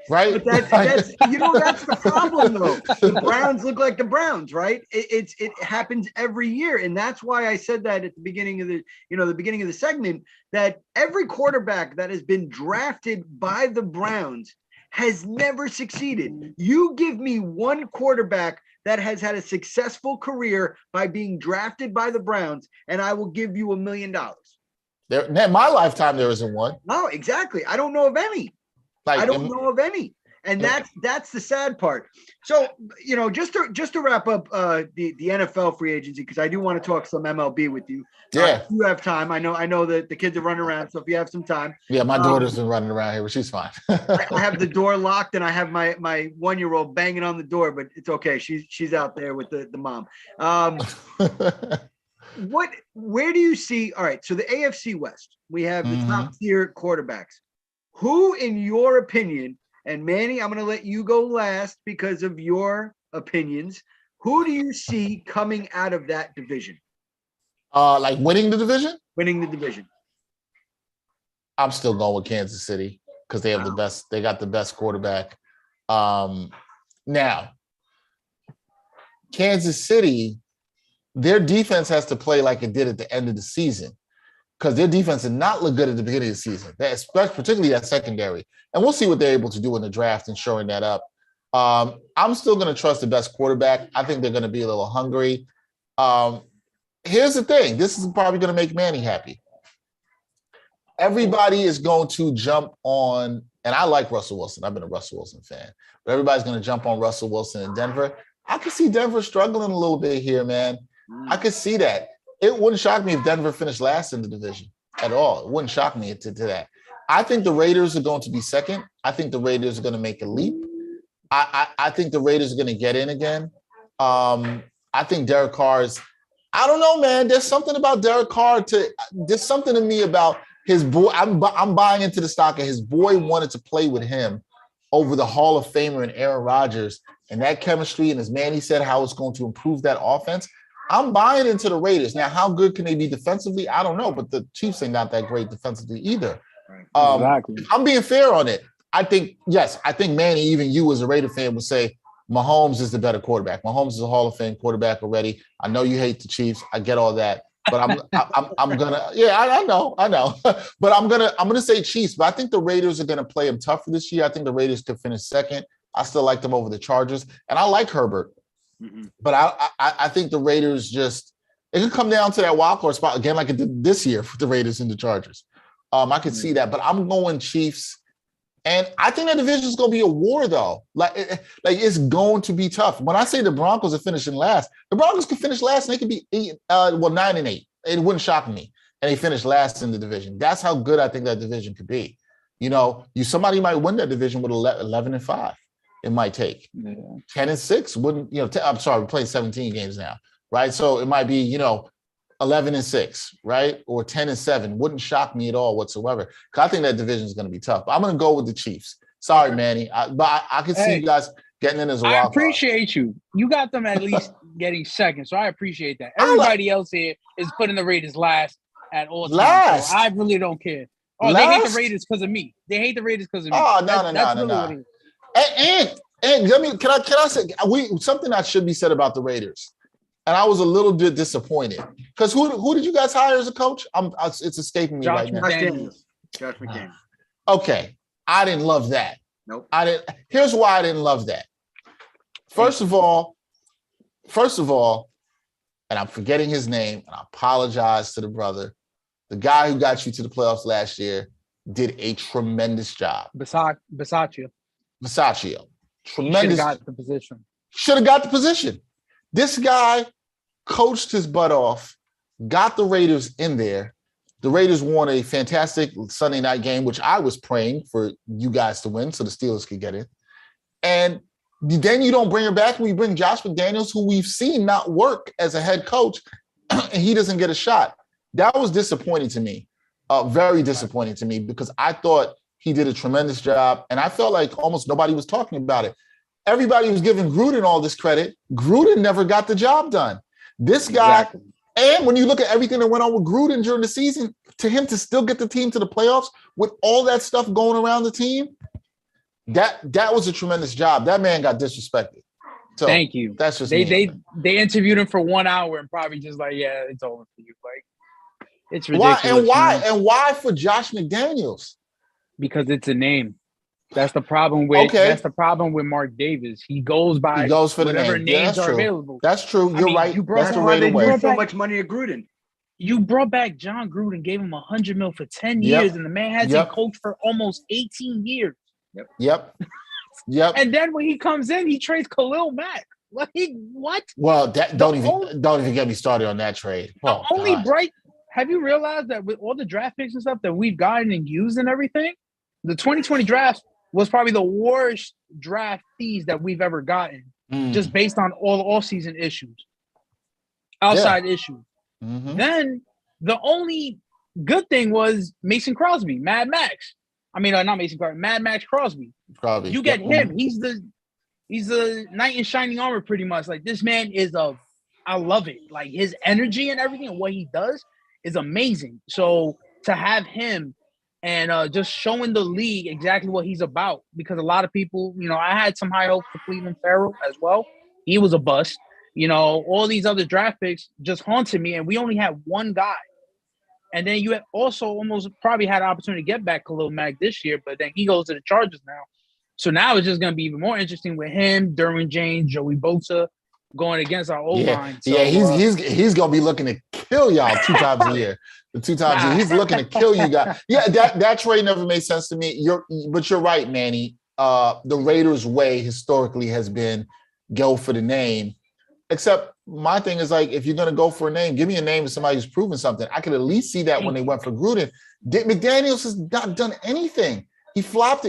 right? But that's the problem, though. The Browns look like the Browns, right? It happens every year. And that's why I said that at the beginning of the segment, that every quarterback that has been drafted by the Browns has never succeeded. You give me one quarterback that has had a successful career by being drafted by the Browns, and I will give you $1 million. In my lifetime, there isn't one. No, exactly. I don't know of any. And that's the sad part. So, just to wrap up the NFL free agency, because I do want to talk some MLB with you. Yeah. If you have time. I know that the kids are running around, so if you have some time. Yeah, my daughter's been running around here, but she's fine. I have the door locked, and I have my 1-year-old banging on the door, but it's okay. She's out there with the mom. Where do you see? All right, so the AFC West, we have the top tier quarterbacks. Who, in your opinion, and Manny, I'm going to let you go last because of your opinions. Who do you see coming out of that division? Like winning the division? Winning the division. I'm still going with Kansas City because they have the best. They got the best quarterback. Now, Kansas City, their defense has to play like it did at the end of the season, because their defense did not look good at the beginning of the season, particularly that secondary. And we'll see what they're able to do in the draft and shoring that up. I'm still going to trust the best quarterback. I think they're going to be a little hungry. Here's the thing. This is probably going to make Manny happy. Everybody is going to jump on, and I like Russell Wilson. I've been a Russell Wilson fan. But everybody's going to jump on Russell Wilson in Denver. I could see Denver struggling a little bit here, man. I could see that. It wouldn't shock me if Denver finished last in the division at all. It wouldn't shock me to that. I think the Raiders are going to be second. I think the Raiders are going to make a leap. I think the Raiders are going to get in again. I think Derek Carr's – I don't know, man. There's something about Derek Carr there's something to me about his boy. I'm buying into the stock, and his boy wanted to play with him over the Hall of Famer and Aaron Rodgers, and that chemistry, and as Manny said, how it's going to improve that offense. I'm buying into the Raiders. Now, how good can they be defensively? I don't know, but the Chiefs ain't not that great defensively either. Exactly. I'm being fair on it. I think Manny, even you as a Raider fan, would say Mahomes is the better quarterback. Mahomes is a Hall of Fame quarterback already. I know you hate the Chiefs. I get all that. But I'm gonna, yeah, I know. But I'm gonna say Chiefs. But I think the Raiders are gonna play them tougher this year. I think the Raiders could finish second. I still like them over the Chargers, and I like Herbert. Mm-hmm. But I think the Raiders it could come down to that wild card spot again, like it did this year for the Raiders and the Chargers. I could see that, but I'm going Chiefs. And I think that division is going to be a war, though. Like it's going to be tough. When I say the Broncos are finishing last, the Broncos could finish last, and they could be 9-8. It wouldn't shock me. And they finished last in the division. That's how good I think that division could be. Somebody might win that division with 11-5. it might take. Yeah. 10-6 wouldn't, I'm sorry, we're playing 17 games now, right? So it might be, 11-6, right? Or 10-7 wouldn't shock me at all whatsoever. Because I think that division is going to be tough. I'm going to go with the Chiefs. Sorry, Manny, but I can see you guys getting in as a wild card. I appreciate you. You got them at least getting second, so I appreciate that. Everybody else here is putting the Raiders last at all times. Last? So I really don't care. Oh, Last? They hate the Raiders because of me. They hate the Raiders because of me. Oh, That's really what it is. And let me, can I say something that should be said about the Raiders? And I was a little bit disappointed because who did you guys hire as a coach? It's escaping me right now. Josh McDaniels. Okay, I didn't love that. Nope. Here's why I didn't love that. First of all, and I'm forgetting his name, and I apologize to the brother. The guy who got you to the playoffs last year did a tremendous job. Bisaccia. Tremendous. Should have got the position. This guy coached his butt off, got the Raiders in there. The Raiders won a fantastic Sunday night game, which I was praying for you guys to win so the Steelers could get in. And then you don't bring her back when you bring Josh McDaniels, who we've seen not work as a head coach, and he doesn't get a shot. That was disappointing to me, very disappointing to me, because I thought he did a tremendous job, and I felt like almost nobody was talking about it. Everybody was giving Gruden all this credit. Gruden never got the job done. This guy, exactly. And when you look at everything that went on with Gruden during the season, to him to still get the team to the playoffs with all that stuff going around the team, that was a tremendous job. That man got disrespected. So thank you. That's just they interviewed him for 1 hour and probably just like, yeah, it's over for you. Like, it's ridiculous. Why for Josh McDaniels? Because it's a name. That's the problem with Mark Davis. He goes for whatever names are available. That's true. You're right. That's why they threw so much money at Gruden. You brought back John Gruden, gave him $100 million for 10 years, and the man hasn't coached for almost 18 years. Yep. And then when he comes in, he trades Khalil Mack. Like, what? Well, don't even get me started on that trade. Have you realized that with all the draft picks and stuff that we've gotten and used and everything, the 2020 draft was probably the worst draft fees that we've ever gotten, just based on all the offseason issues, outside issues. Mm-hmm. Then the only good thing was Mason Crosby, Mad Max. I mean, not Mason Crosby, Mad Max Crosby. You get him. He's the knight in shining armor, pretty much. Like, this man I love it. Like, his energy and everything and what he does is amazing. So to have him and just showing the league exactly what he's about, because a lot of people, I had some high hopes for Cleveland Farrell as well. He was a bust. All these other draft picks just haunted me, and we only had one guy. And then you had also almost probably had an opportunity to get back Khalil Mack this year, but then he goes to the Chargers now. So now it's just going to be even more interesting with him, Derwin James, Joey Bosa going against our O-line. So, he's going to be looking to kill y'all 2 times a year. He's looking to kill you guys. Yeah, that trade never made sense to me. But you're right, Manny. The Raiders' way historically has been go for the name. Except my thing is, like, if you're going to go for a name, give me a name of somebody who's proven something. I could at least see that when they went for Gruden. McDaniels has not done anything. He flopped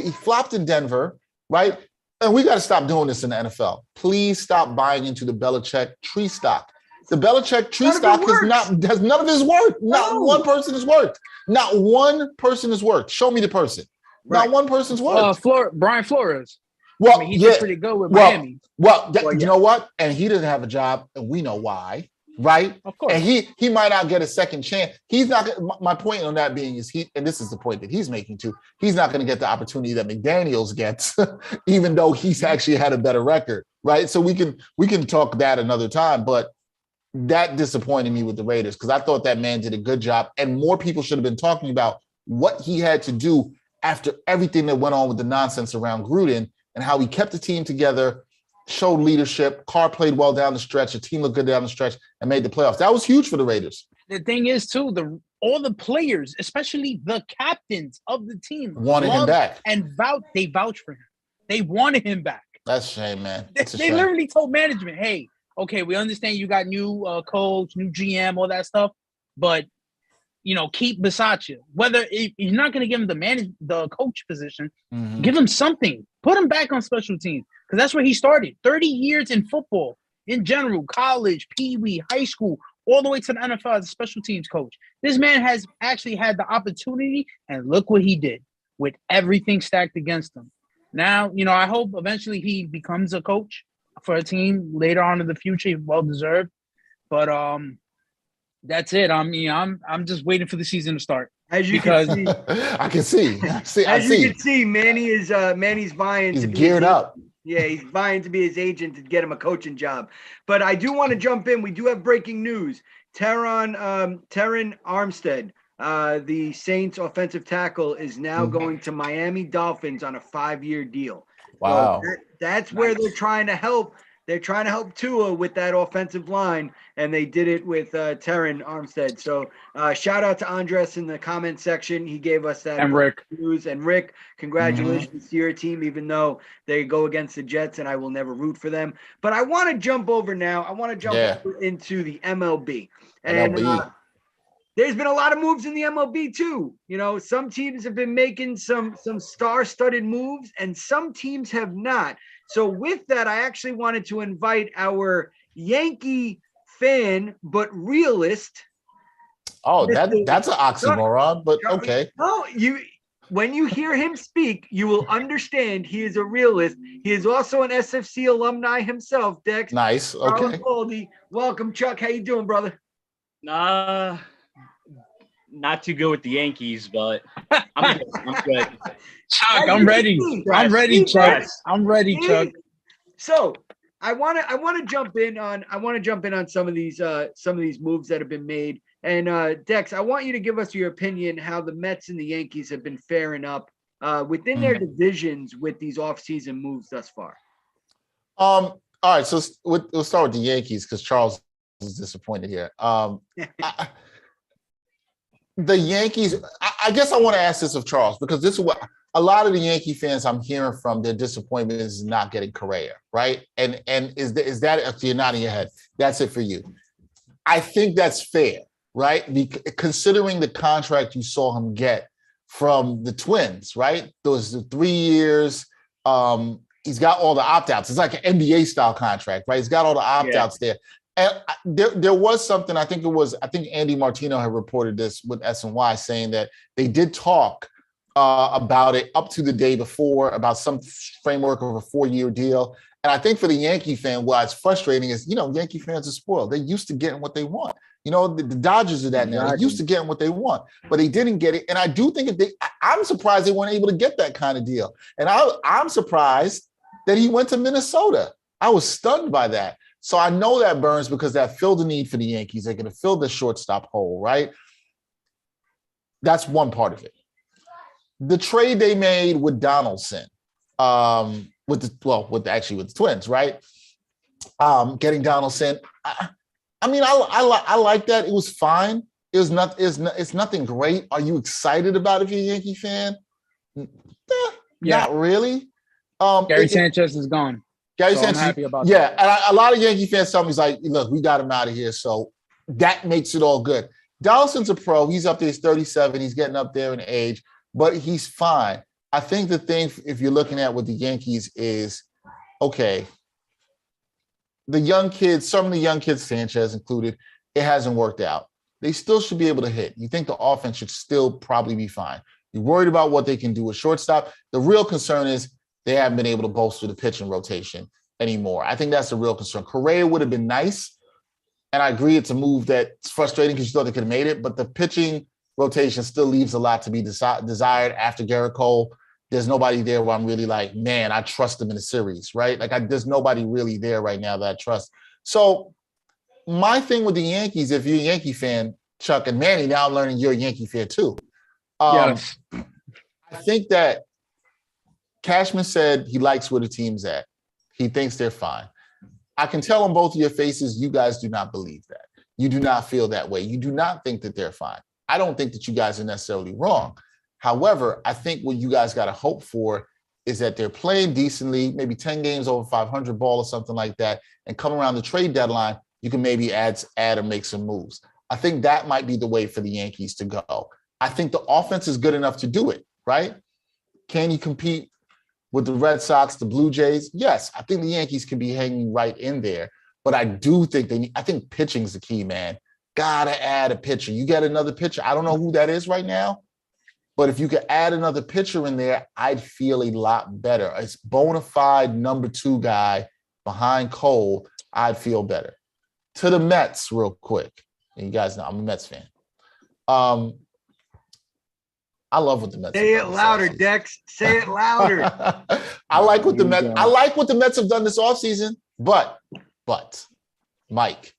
in Denver, right? And we got to stop doing this in the NFL. Please stop buying into the Belichick tree stock. The Belichick tree stock has none of his work. Not one person has worked. Not one person has worked. Show me the person. Right. Not one person's worked. Brian Flores. Well, he's been pretty good with Miami. You know what? And he doesn't have a job, and we know why, right? Of course. And he might not get a second chance. He's not. My point on that being is and this is the point that he's making too. He's not going to get the opportunity that McDaniels gets, even though he's actually had a better record, right? So we can talk that another time, but that disappointed me with the Raiders because I thought that man did a good job, and more people should have been talking about what he had to do after everything that went on with the nonsense around Gruden. And how he kept the team together, showed leadership. Carr played well down the stretch. The team looked good down the stretch and made the playoffs. That was huge for the Raiders. The thing is, too, all the players, especially the captains of the team, wanted him back. And they vouched for him. They wanted him back. That's a shame, man. They literally told management, hey, okay, we understand you got new coach, new GM, all that stuff, but, keep Bisaccia. Whether you're not going to give him the coach position, give him something. Put him back on special teams. because that's where he started. 30 years in football in general, college, Pee Wee, high school, all the way to the NFL as a special teams coach. This man has actually had the opportunity, and look what he did with everything stacked against him. Now, I hope eventually he becomes a coach for a team later on in the future. Well deserved, but that's it. I mean, I'm just waiting for the season to start. As you can see, I can see. As you can see, Manny's vying He's to be geared up. Yeah, he's vying to be his agent to get him a coaching job. But I do want to jump in. We do have breaking news. Terron Armstead, the Saints offensive tackle, is now going to Miami Dolphins on a 5-year deal. Wow. So that's where they're trying to help. They're trying to help Tua with that offensive line, and they did it with Terron Armstead. So shout out to Andres in the comment section. He gave us that and Rick news. And Rick, congratulations to your team, even though they go against the Jets, and I will never root for them. But I want to jump over now. I want to jump over into the MLB. And there's been a lot of moves in the MLB too. Some teams have been making some star-studded moves, and some teams have not. So with that, I actually wanted to invite our Yankee fan, but realist. Oh, that's an oxymoron, but okay. No, when you hear him speak, you will understand he is a realist. He is also an SFC alumni himself, Dex. Nice. Okay. Baldi. Welcome, Chuck. How you doing, brother? Not too good with the Yankees, but I'm good. Chuck, I'm ready. I'm ready, Chuck. I'm ready, Chuck. So I want to jump in on some of these moves that have been made. And Dex, I want you to give us your opinion how the Mets and the Yankees have been faring up within their divisions with these offseason moves thus far. All right, so we'll start with the Yankees because Charles is disappointed here. The Yankees, I guess I want to ask this of Charles, because this is what a lot of the Yankee fans I'm hearing from, their disappointment is not getting Correa, right? And is that, if you're nodding your head, that's it for you. I think that's fair, right? Considering the contract you saw him get from the Twins, right? Those 3 years, he's got all the opt-outs. It's like an NBA style contract, right? He's got all the opt-outs there. And there was something, I think Andy Martino had reported this with SNY, saying that they did talk about it up to the day before, about some framework of a 4-year deal. And I think for the Yankee fan, why it's frustrating is, Yankee fans are spoiled. They're used to getting what they want. The Dodgers are that now. They're used to getting what they want, but they didn't get it. And I do think I'm surprised they weren't able to get that kind of deal. And I'm surprised that he went to Minnesota. I was stunned by that. So I know that burns because that filled the need for the Yankees. They're going to fill the shortstop hole, right? That's one part of it. The trade they made with Donaldson, with the Twins, right? Getting Donaldson. I like that. It was fine. It's nothing great. Are you excited about it if you're a Yankee fan? Not really. Gary Sanchez is gone. Gary Sanchez, I'm happy about that. And a lot of Yankee fans tell me, he's like, look, we got him out of here. So that makes it all good. Donaldson's a pro. He's up there. He's 37. He's getting up there in age, but he's fine. I think the thing, if you're looking at with the Yankees, is, okay, the young kids, some of the young kids, Sanchez included, it hasn't worked out. They still should be able to hit. You think the offense should still probably be fine. You're worried about what they can do with shortstop. The real concern is they haven't been able to bolster the pitching rotation anymore. I think that's the real concern. Correa would have been nice, and I agree it's a move that's frustrating because you thought they could have made it, but the pitching rotation still leaves a lot to be desired after Garrett Cole. There's nobody there where I'm really like, man, I trust them in a series, right? There's nobody really there right now that I trust. So my thing with the Yankees, if you're a Yankee fan, Chuck and Manny, now I'm learning you're a Yankee fan too. Yes. I think that Cashman said he likes where the team's at. He thinks they're fine. I can tell on both of your faces, you guys do not believe that. You do not feel that way. You do not think that they're fine. I don't think that you guys are necessarily wrong. However, I think what you guys got to hope for is that they're playing decently, maybe 10 games over 500 ball or something like that, and come around the trade deadline, you can maybe add or make some moves. I think that might be the way for the Yankees to go. I think the offense is good enough to do it, right? Can you compete with the Red Sox, the Blue Jays, yes, I think the Yankees can be hanging right in there. But I do think I think pitching's the key, man. Gotta add a pitcher. You get another pitcher. I don't know who that is right now, but if you could add another pitcher in there, I'd feel a lot better. A bona fide number 2 guy behind Cole, I'd feel better. To the Mets, real quick. And you guys know I'm a Mets fan. I love what the Mets Say have it done louder, this Dex. Say it louder. I like what the Mets have done this offseason, but Mike,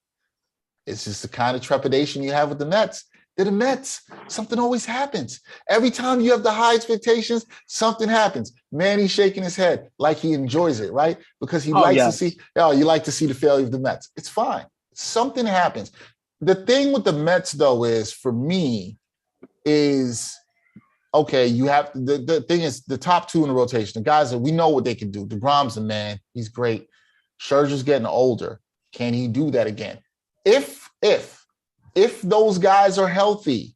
it's just the kind of trepidation you have with the Mets. They're the Mets. Something always happens. Every time you have the high expectations, something happens. Manny's shaking his head like he enjoys it, right? Because he likes to see, you like to see the failure of the Mets. It's fine. Something happens. The thing with the Mets, though, is for me, okay, you have the thing is the top 2 in the rotation, the guys that we know what they can do. DeGrom's the man. He's great. Scherzer's getting older. Can he do that again? If those guys are healthy,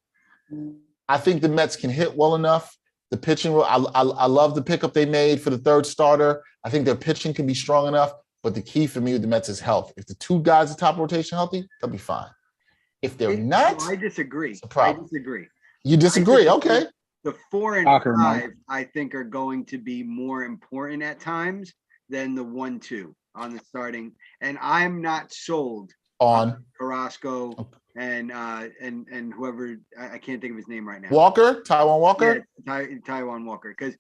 I think the Mets can hit well enough. The pitching, I love the pickup they made for the 3rd starter. I think their pitching can be strong enough. But the key for me with the Mets is health. If the 2 guys at top rotation healthy, they'll be fine. If they're not, I disagree. It's a problem. I disagree. You disagree? Okay. The 4 and 5, I think, are going to be more important at times than the 1-2 on the starting. And I'm not sold on Carrasco and whoever, I can't think of his name right now. Taijuan Walker? Yeah, Taijuan Walker. Because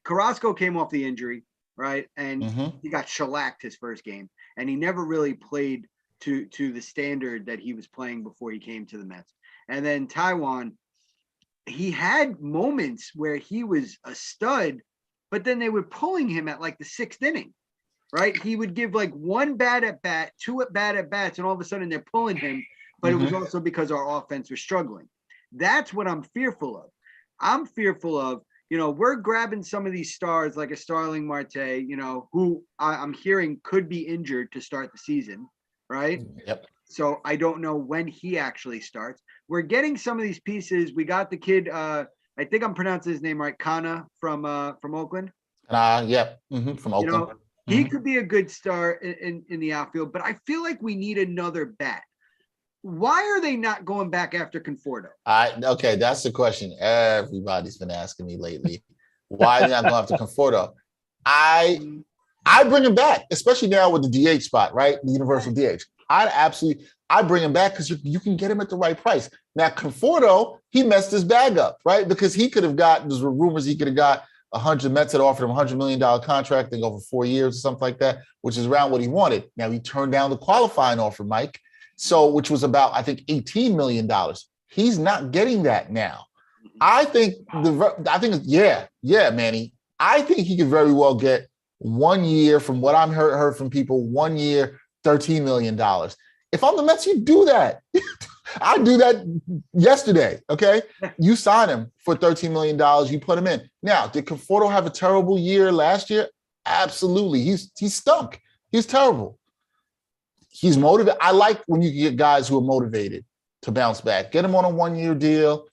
Carrasco came off the injury, right? And he got shellacked his first game. And he never really played to the standard that he was playing before he came to the Mets. And then Taijuan, he had moments where he was a stud, but then they were pulling him at like the 6th inning, right? He would give like 1 bad at bat, 2 bad at bats, and all of a sudden they're pulling him. But it was also because our offense was struggling. That's what I'm fearful of. I'm fearful of, we're grabbing some of these stars like a Starling Marte, who I'm hearing could be injured to start the season, right? Yep. So I don't know when he actually starts. We're getting some of these pieces. We got the kid, I think I'm pronouncing his name right, Kana from Oakland. From Oakland. He could be a good star in the outfield, but I feel like we need another bat. Why are they not going back after Conforto? Okay, that's the question everybody's been asking me lately. Why are they not going after Conforto? I bring him back, especially now with the DH spot, right? The universal DH. I bring him back because you can get him at the right price. Now, Conforto, he messed his bag up, right? Because he could have there's rumors he could have got Mets had offered him $100 million contract, then go for 4 years or something like that, which is around what he wanted. Now, he turned down the qualifying offer, Mike, which was about, I think, $18 million. He's not getting that now. I think, Manny, I think he could very well get 1 year, from what I'm heard from people, 1 year, $13 million. If I'm the Mets, you do that. I'd do that yesterday, okay? You sign him for $13 million, you put him in. Now, did Conforto have a terrible year last year? Absolutely. He's stunk. He's terrible. He's motivated. I like when you get guys who are motivated to bounce back. Get him on a 1 year deal.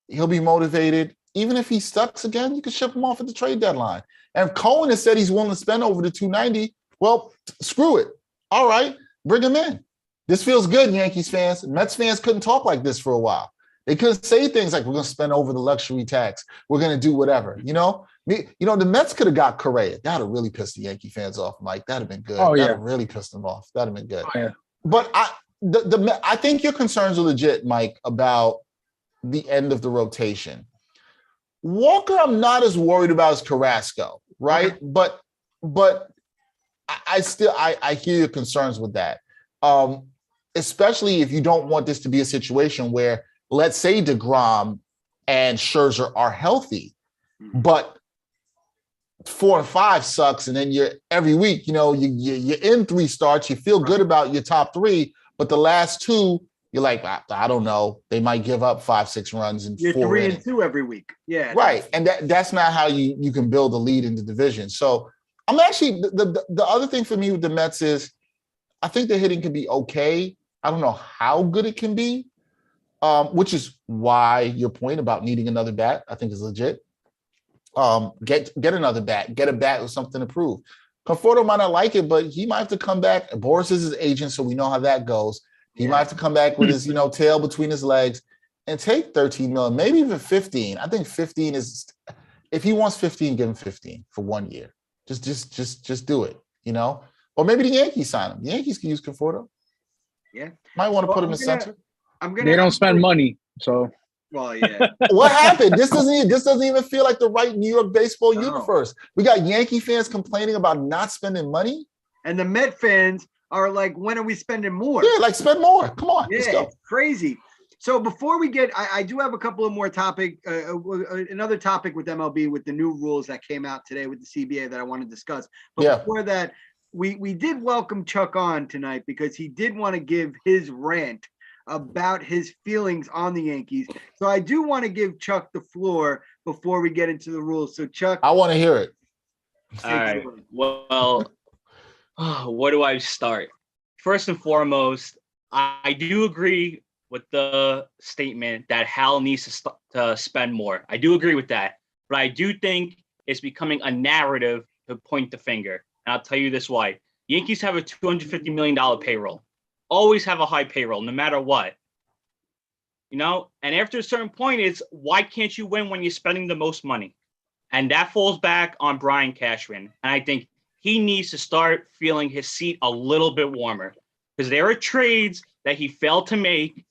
He'll be motivated. Even if he sucks again, you can ship him off at the trade deadline. And if Cohen has said he's willing to spend over the $290, well, screw it. All right, bring him in. This feels good, Yankees fans. Mets fans couldn't talk like this for a while. They couldn't say things like, we're going to spend over the luxury tax. We're going to do whatever, the Mets could have got Correa. That would have really pissed the Yankee fans off, Mike. That would have been good. That would have really pissed them off. That would have been good. Oh, yeah. But I think your concerns are legit, Mike, about the end of the rotation. Walker, I'm not as worried about as Carrasco, right? Okay. But I hear your concerns with that. Especially if you don't want this to be a situation where, let's say DeGrom and Scherzer are healthy, but 4 and 5 sucks, and then you're every week, you're in 3 starts, you feel good about your top 3, but the last 2, you're like, I don't know, they might give up 5-6 runs in 4 innings. You're 3 and 2 every week. Yeah. Right. And that's not how you can build a lead in the division. So I'm actually, the other thing for me with the Mets is, I think the hitting can be okay. I don't know how good it can be, which is why your point about needing another bat, I think, is legit. Get another bat. Get a bat with something to prove. Conforto might not like it, but he might have to come back. Boris is his agent, so we know how that goes. He might have to come back with his, tail between his legs and take 13 million, maybe even 15. I think 15 is, if he wants 15, give him 15 for 1 year. Just do it, Or maybe the Yankees sign him. The Yankees can use Conforto. Yeah. Might want to put him in center. They don't spend money, so. Well, yeah. What happened? This doesn't even feel like the right New York baseball universe. We got Yankee fans complaining about not spending money. And the Met fans are like, when are we spending more? Yeah, like spend more. Come on, let's go. It's crazy. So before we get, I do have a couple of more another topic with MLB with the new rules that came out today with the CBA that I want to discuss. But before that, we did welcome Chuck on tonight because he did want to give his rant about his feelings on the Yankees. So I do want to give Chuck the floor before we get into the rules. So Chuck, I want to hear it. All right. Well, where do I start? First and foremost, I do agree with the statement that Hal needs to spend more. I do agree with that. But I do think it's becoming a narrative to point the finger. And I'll tell you this why. Yankees have a $250 million payroll. Always have a high payroll, no matter what. And after a certain point, it's why can't you win when you're spending the most money? And that falls back on Brian Cashman. And I think he needs to start feeling his seat a little bit warmer because there are trades that he failed to make.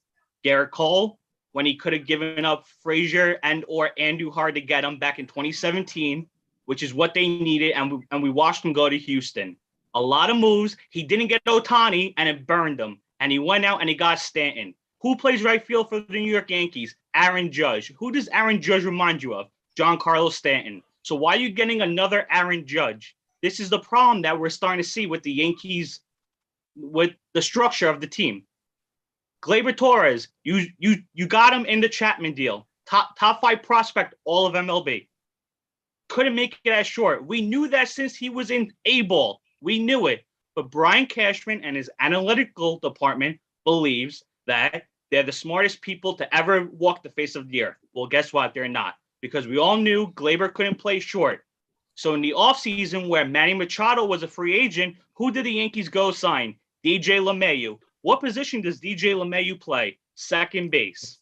Garrett Cole, when he could have given up Frazier and or Andujar to get him back in 2017, which is what they needed. And we watched him go to Houston. A lot of moves. He didn't get Otani, and it burned him. And he went out and he got Stanton. Who plays right field for the New York Yankees? Aaron Judge. Who does Aaron Judge remind you of? Giancarlo Stanton. So why are you getting another Aaron Judge? This is the problem that we're starting to see with the Yankees, with the structure of the team. Gleyber Torres, you got him in the Chapman deal. Top 5 prospect, all of MLB. Couldn't make it as short. We knew that since he was in A-ball. We knew it, but Brian Cashman and his analytical department believes that they're the smartest people to ever walk the face of the earth. Well, guess what? They're not, because we all knew Gleyber couldn't play short. So in the offseason where Manny Machado was a free agent, who did the Yankees go sign? DJ LeMahieu. What position does DJ LeMahieu play? Second base.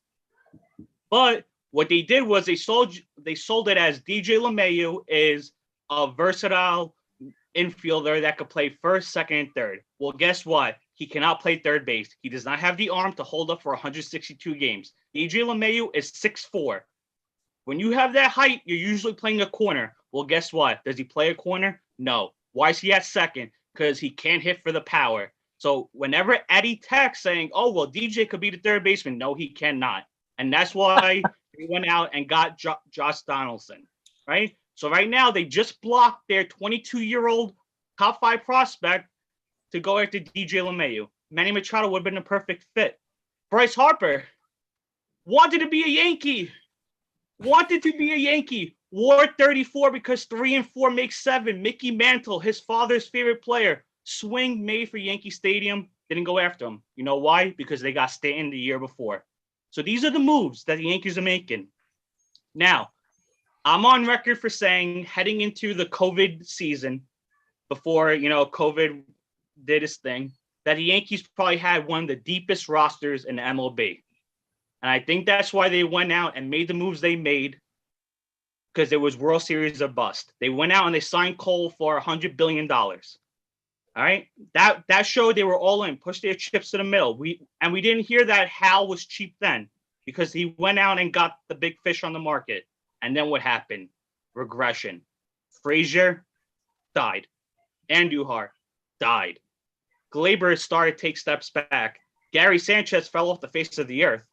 But what they did was they sold it as DJ LeMahieu is a versatile infielder that could play first, second, and third. Well, guess what? He cannot play third base. He does not have the arm to hold up for 162 games. DJ LeMahieu is 6'4". When you have that height, you're usually playing a corner. Well, guess what? Does he play a corner? No. Why is he at second? Because he can't hit for the power. So whenever Eddie texts saying, oh, well, DJ could be the third baseman, no, he cannot. And that's why they went out and got Josh Donaldson, right? So right now, they just blocked their 22-year-old top 5 prospect to go after DJ LeMahieu. Manny Machado would have been a perfect fit. Bryce Harper wanted to be a Yankee. Wore 34 because 3 and 4 make 7. Mickey Mantle, his father's favorite player. Swing made for Yankee Stadium. Didn't go after him. You know why? Because they got Stanton the year before. So these are the moves that the Yankees are making. Now, I'm on record for saying heading into the COVID season, before, COVID did its thing, that the Yankees probably had one of the deepest rosters in the MLB. And I think that's why they went out and made the moves they made, because it was World Series or bust. They went out and they signed Cole for $100 billion. All right? That showed they were all in, pushed their chips to the middle. We didn't hear that Hal was cheap then, because he went out and got the big fish on the market. And then what happened? Regression. Frazier died. Andujar died. Gleyber started to take steps back. Gary Sanchez fell off the face of the earth.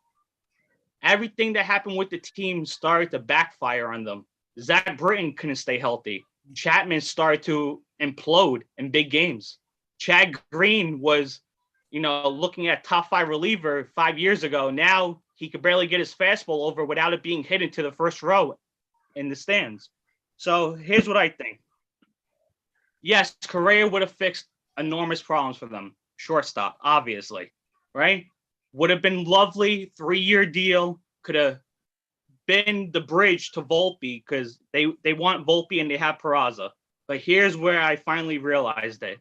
Everything that happened with the team started to backfire on them. Zach Britton couldn't stay healthy. Chapman started to implode in big games. Chad Green was, looking at top 5 reliever 5 years ago. Now he could barely get his fastball over without it being hit into the first row in the stands. So here's what I think. Yes, Correa would have fixed enormous problems for them. Shortstop, obviously, right? Would have been lovely. 3-year deal. Could have been the bridge to Volpe because they want Volpe and they have Peraza. But here's where I finally realized it.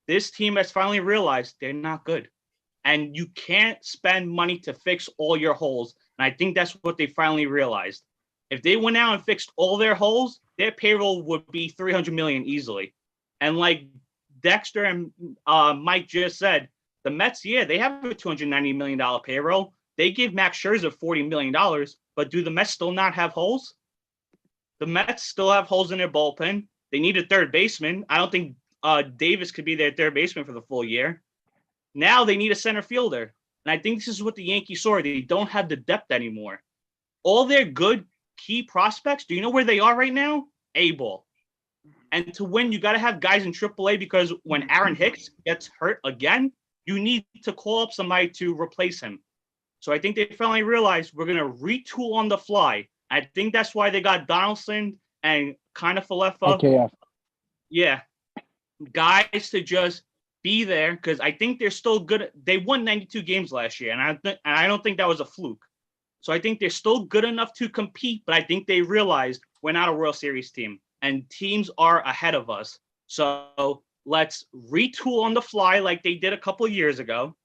This team has finally realized they're not good. And you can't spend money to fix all your holes. And I think that's what they finally realized. If they went out and fixed all their holes, their payroll would be $300 million easily. And like Dexter and Mike just said, the Mets, they have a $290 million payroll. They give Max Scherzer $40 million, but do the Mets still not have holes? The Mets still have holes in their bullpen. They need a third baseman. I don't think Davis could be their third baseman for the full year. Now they need a center fielder. And I think this is what the Yankees saw. They don't have the depth anymore. All their good key prospects, do you know where they are right now? A-ball. And to win, you got to have guys in AAA because when Aaron Hicks gets hurt again, you need to call up somebody to replace him. So I think they finally realized we're going to retool on the fly. I think that's why they got Donaldson and kind of Falefa. Okay. Yeah. Guys to just be there because I think they're still good. They won 92 games last year, and I don't think that was a fluke. So I think they're still good enough to compete, but I think they realized we're not a World Series team, and teams are ahead of us. So let's retool on the fly like they did a couple of years ago.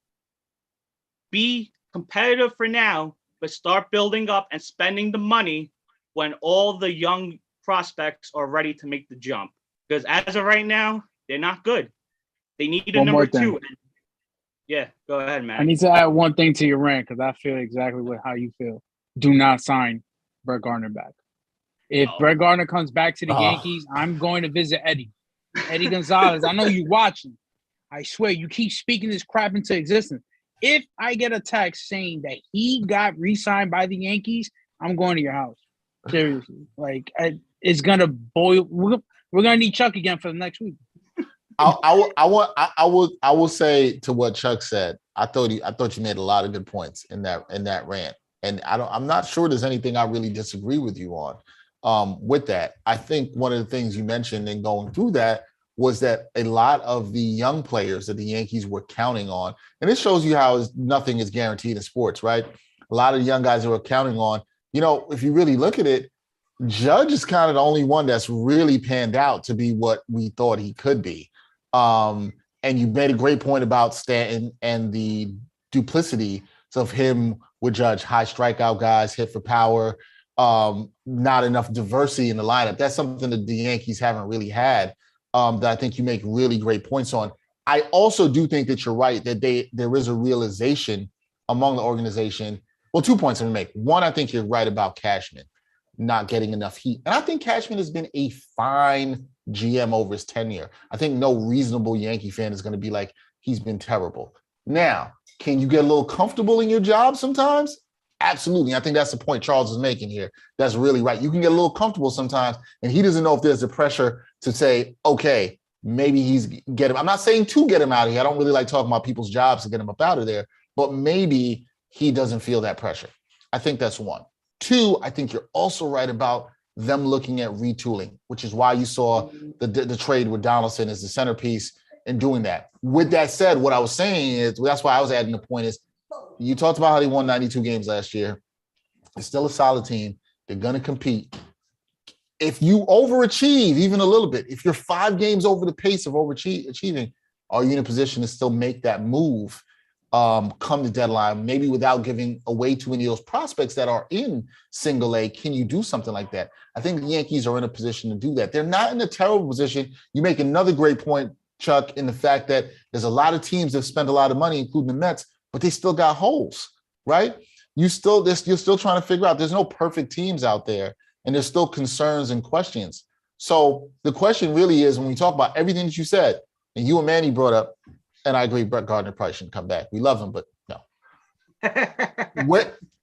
Be competitive for now, but start building up and spending the money when all the young prospects are ready to make the jump. Because as of right now, they're not good. They need a number two. Yeah, go ahead, man. I need to add one thing to your rant because I feel exactly how you feel. Do not sign Brett Gardner back. If Brett Gardner comes back to the Yankees, I'm going to visit Eddie Gonzalez. I know you're watching. I swear, you keep speaking this crap into existence. If I get a text saying that he got re-signed by the Yankees, I'm going to your house. Seriously. Like, it's going to boil. We're going to need Chuck again for the next week. I will say to what Chuck said. I thought you made a lot of good points in that rant, and I'm not sure there's anything I really disagree with you on. With that, I think one of the things you mentioned in going through that was that a lot of the young players that the Yankees were counting on, and this shows you how nothing is guaranteed in sports, right? A lot of the young guys that were counting on. If you really look at it, Judge is kind of the only one that's really panned out to be what we thought he could be. And you made a great point about Stanton and the duplicity of him with Judge. High strikeout guys, hit for power, not enough diversity in the lineup. That's something that the Yankees haven't really had, that I think you make really great points on. I also do think that you're right, that there is a realization among the organization. Well, 2 points I'm going to make. One, I think you're right about Cashman not getting enough heat. And I think Cashman has been a fine GM over his tenure. I think no reasonable Yankee fan is going to be like, he's been terrible. Now, can you get a little comfortable in your job sometimes? Absolutely. I think that's the point Charles is making here. That's really right. You can get a little comfortable sometimes, and he doesn't know if there's the pressure to say, okay, maybe get him. I'm not saying to get him out of here. I don't really like talking about people's jobs to get him up out of there, but maybe he doesn't feel that pressure. I think that's one. Two, I think you're also right about them looking at retooling, which is why you saw the trade with Donaldson as the centerpiece and doing that. With that said, what I was saying is, that's why I was adding the point is, you talked about how they won 92 games last year. It's still a solid team. They're going to compete. If you overachieve even a little bit, if you're 5 games over the pace of overachieving, are you in a position to still make that move come the deadline, maybe without giving away too many of those prospects that are in single A? Can you do something like that? I think the Yankees are in a position to do that. They're not in a terrible position. You make another great point, Chuck, in the fact that there's a lot of teams that spend a lot of money, including the Mets, but they still got holes, right? You're still trying to figure out, there's no perfect teams out there, and there's still concerns and questions. So the question really is, when we talk about everything that you said, and you and Manny brought up, and I agree, Brett Gardner probably shouldn't come back. We love him, but no.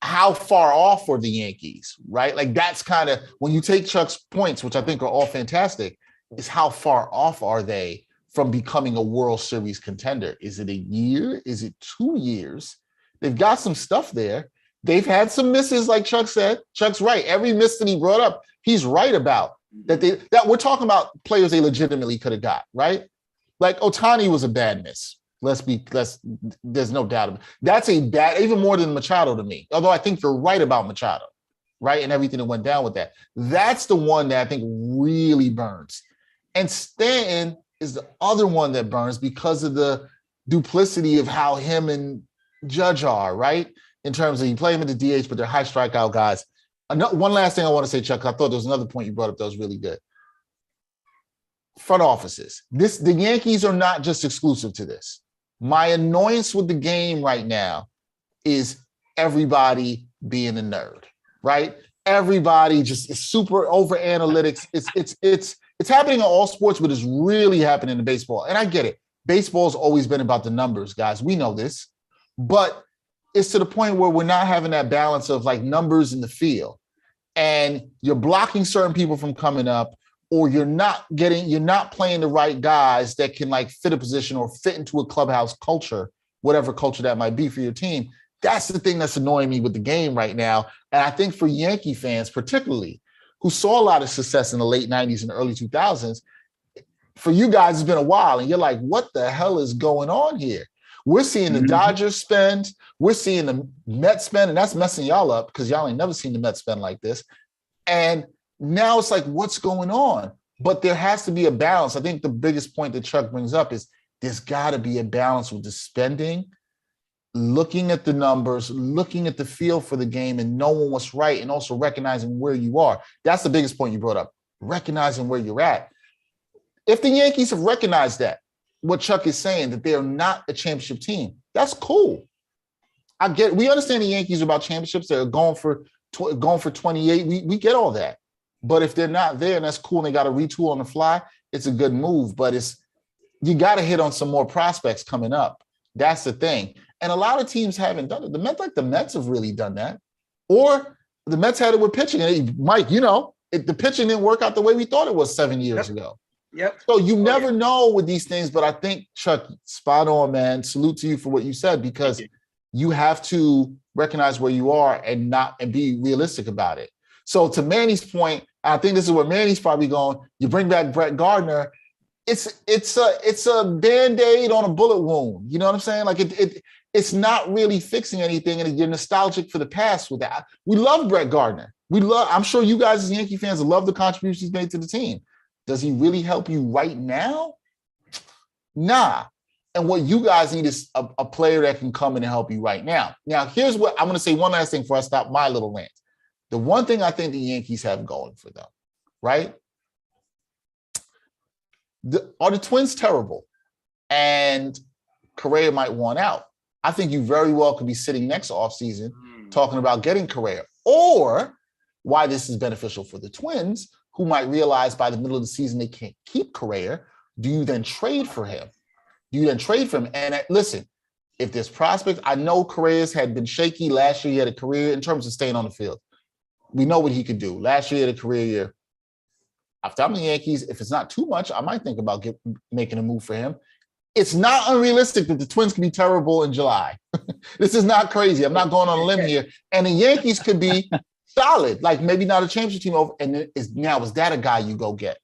How far off are the Yankees, right? Like, that's kind of, when you take Chuck's points, which I think are all fantastic, is how far off are they from becoming a World Series contender? Is it a year? Is it 2 years? They've got some stuff there. They've had some misses, like Chuck said. Chuck's right. Every miss that he brought up, he's right about. That we're talking about players they legitimately could have got, right? Like Otani was a bad miss. There's no doubt about it. That's a bad, even more than Machado to me. Although I think you're right about Machado. right? And everything that went down with that. That's the one that I think really burns. And Stanton is the other one that burns because of the duplicity of how him and Judge are, right? In terms of you play him at the DH, but they're high strikeout guys. One last thing I want to say, Chuck, I thought there was another point you brought up that was really good. Front offices. The Yankees are not just exclusive to this. My annoyance with the game right now is everybody being a nerd, right? Everybody just is super over analytics. It's happening in all sports, but it's really happening in baseball. And I get it. Baseball's always been about the numbers, guys. We know this. But it's to the point where we're not having that balance of like numbers in the field. And you're blocking certain people from coming up, or you're not playing the right guys that can like fit a position or fit into a clubhouse culture, whatever culture that might be for your team. That's the thing that's annoying me with the game right now. And I think for Yankee fans, particularly, who saw a lot of success in the late 90s and early 2000s, for you guys, it's been a while. And you're like, what the hell is going on here? We're seeing the Dodgers spend. We're seeing the Mets spend, and that's messing y'all up because y'all ain't never seen the Mets spend like this. And now it's like, what's going on? But there has to be a balance. I think the biggest point that Chuck brings up is there's got to be a balance with the spending, looking at the numbers, looking at the feel for the game and knowing what's right, and also recognizing where you are. That's the biggest point you brought up, recognizing where you're at. If the Yankees have recognized that, what Chuck is saying, that they are not a championship team, that's cool. We understand the Yankees are about championships. They're going for 28. We get all that. But if they're not there and that's cool and they got to retool on the fly, it's a good move. But you got to hit on some more prospects coming up. That's the thing. And a lot of teams haven't done it. The Mets have really done that. Or the Mets had it with pitching. And Mike, the pitching didn't work out the way we thought it was 7 years ago. Yep. So you never know with these things, but I think, Chuck, spot on, man. Salute to you for what you said, because you have to recognize where you are and be realistic about it. So to Manny's point, I think this is where Manny's probably going. You bring back Brett Gardner. It's a Band-Aid on a bullet wound. You know what I'm saying? Like it's not really fixing anything, and you're nostalgic for the past with that. We love Brett Gardner. I'm sure you guys as Yankee fans love the contributions he's made to the team. Does he really help you right now? Nah. And what you guys need is a player that can come in and help you right now. Now, here's what I'm going to say, one last thing before I stop my little rant. The one thing I think the Yankees have going for them, right? Are the Twins terrible? And Correa might want out. I think you very well could be sitting next offseason talking about getting Correa. Or why this is beneficial for the Twins, who might realize by the middle of the season they can't keep Correa. Do you then trade for him? And listen, if there's prospects, I know Correa's had been shaky. Last year he had a career in terms of staying on the field. We know what he could do. Last year he had a career year. After I'm the Yankees, if it's not too much, I might think about making a move for him. It's not unrealistic that the Twins can be terrible in July. This is not crazy. I'm not going on a limb here. And the Yankees could be solid, like maybe not a championship team over. And is that a guy you go get?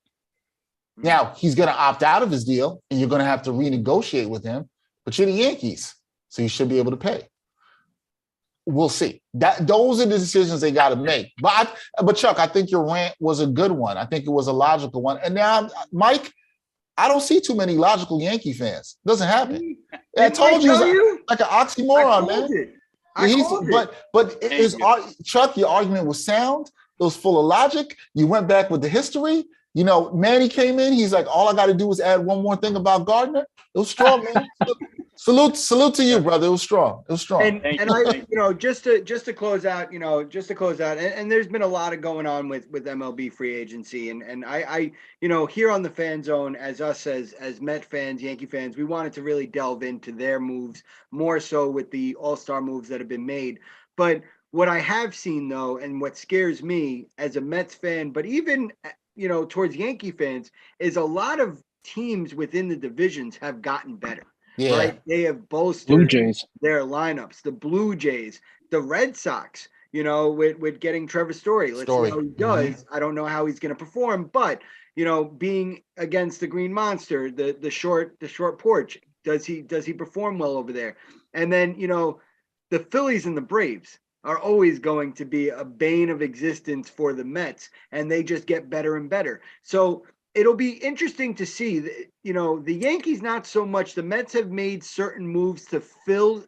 Now, he's going to opt out of his deal, and you're going to have to renegotiate with him, but you're the Yankees, so you should be able to pay. We'll see. Those are the decisions they got to make. But Chuck, I think your rant was a good one. I think it was a logical one. And now, Mike, I don't see too many logical Yankee fans. It doesn't happen. I told you, like an oxymoron, man. Chuck, your argument was sound. It was full of logic. You went back with the history. Manny came in. He's like, all I got to do is add one more thing about Gardner. It was strong, man. Salute to you, brother. It was strong. And I, just to close out, and there's been a lot going on with MLB free agency, and I here on the Fan Zone, as Met fans, Yankee fans, we wanted to really delve into their moves more so with the all-star moves that have been made. But what I have seen though, and what scares me as a Mets fan, but even towards Yankee fans, is a lot of teams within the divisions have gotten better. Yeah. Right? They have bolstered their lineups. The Blue Jays, the Red Sox, with getting Trevor Story. Let's see how he does. Mm-hmm. I don't know how he's going to perform, but being against the Green Monster, the short porch, does he perform well over there? And then the Phillies and the Braves. are always going to be a bane of existence for the Mets, and they just get better and better. So it'll be interesting to see. The Yankees not so much. The Mets have made certain moves to fill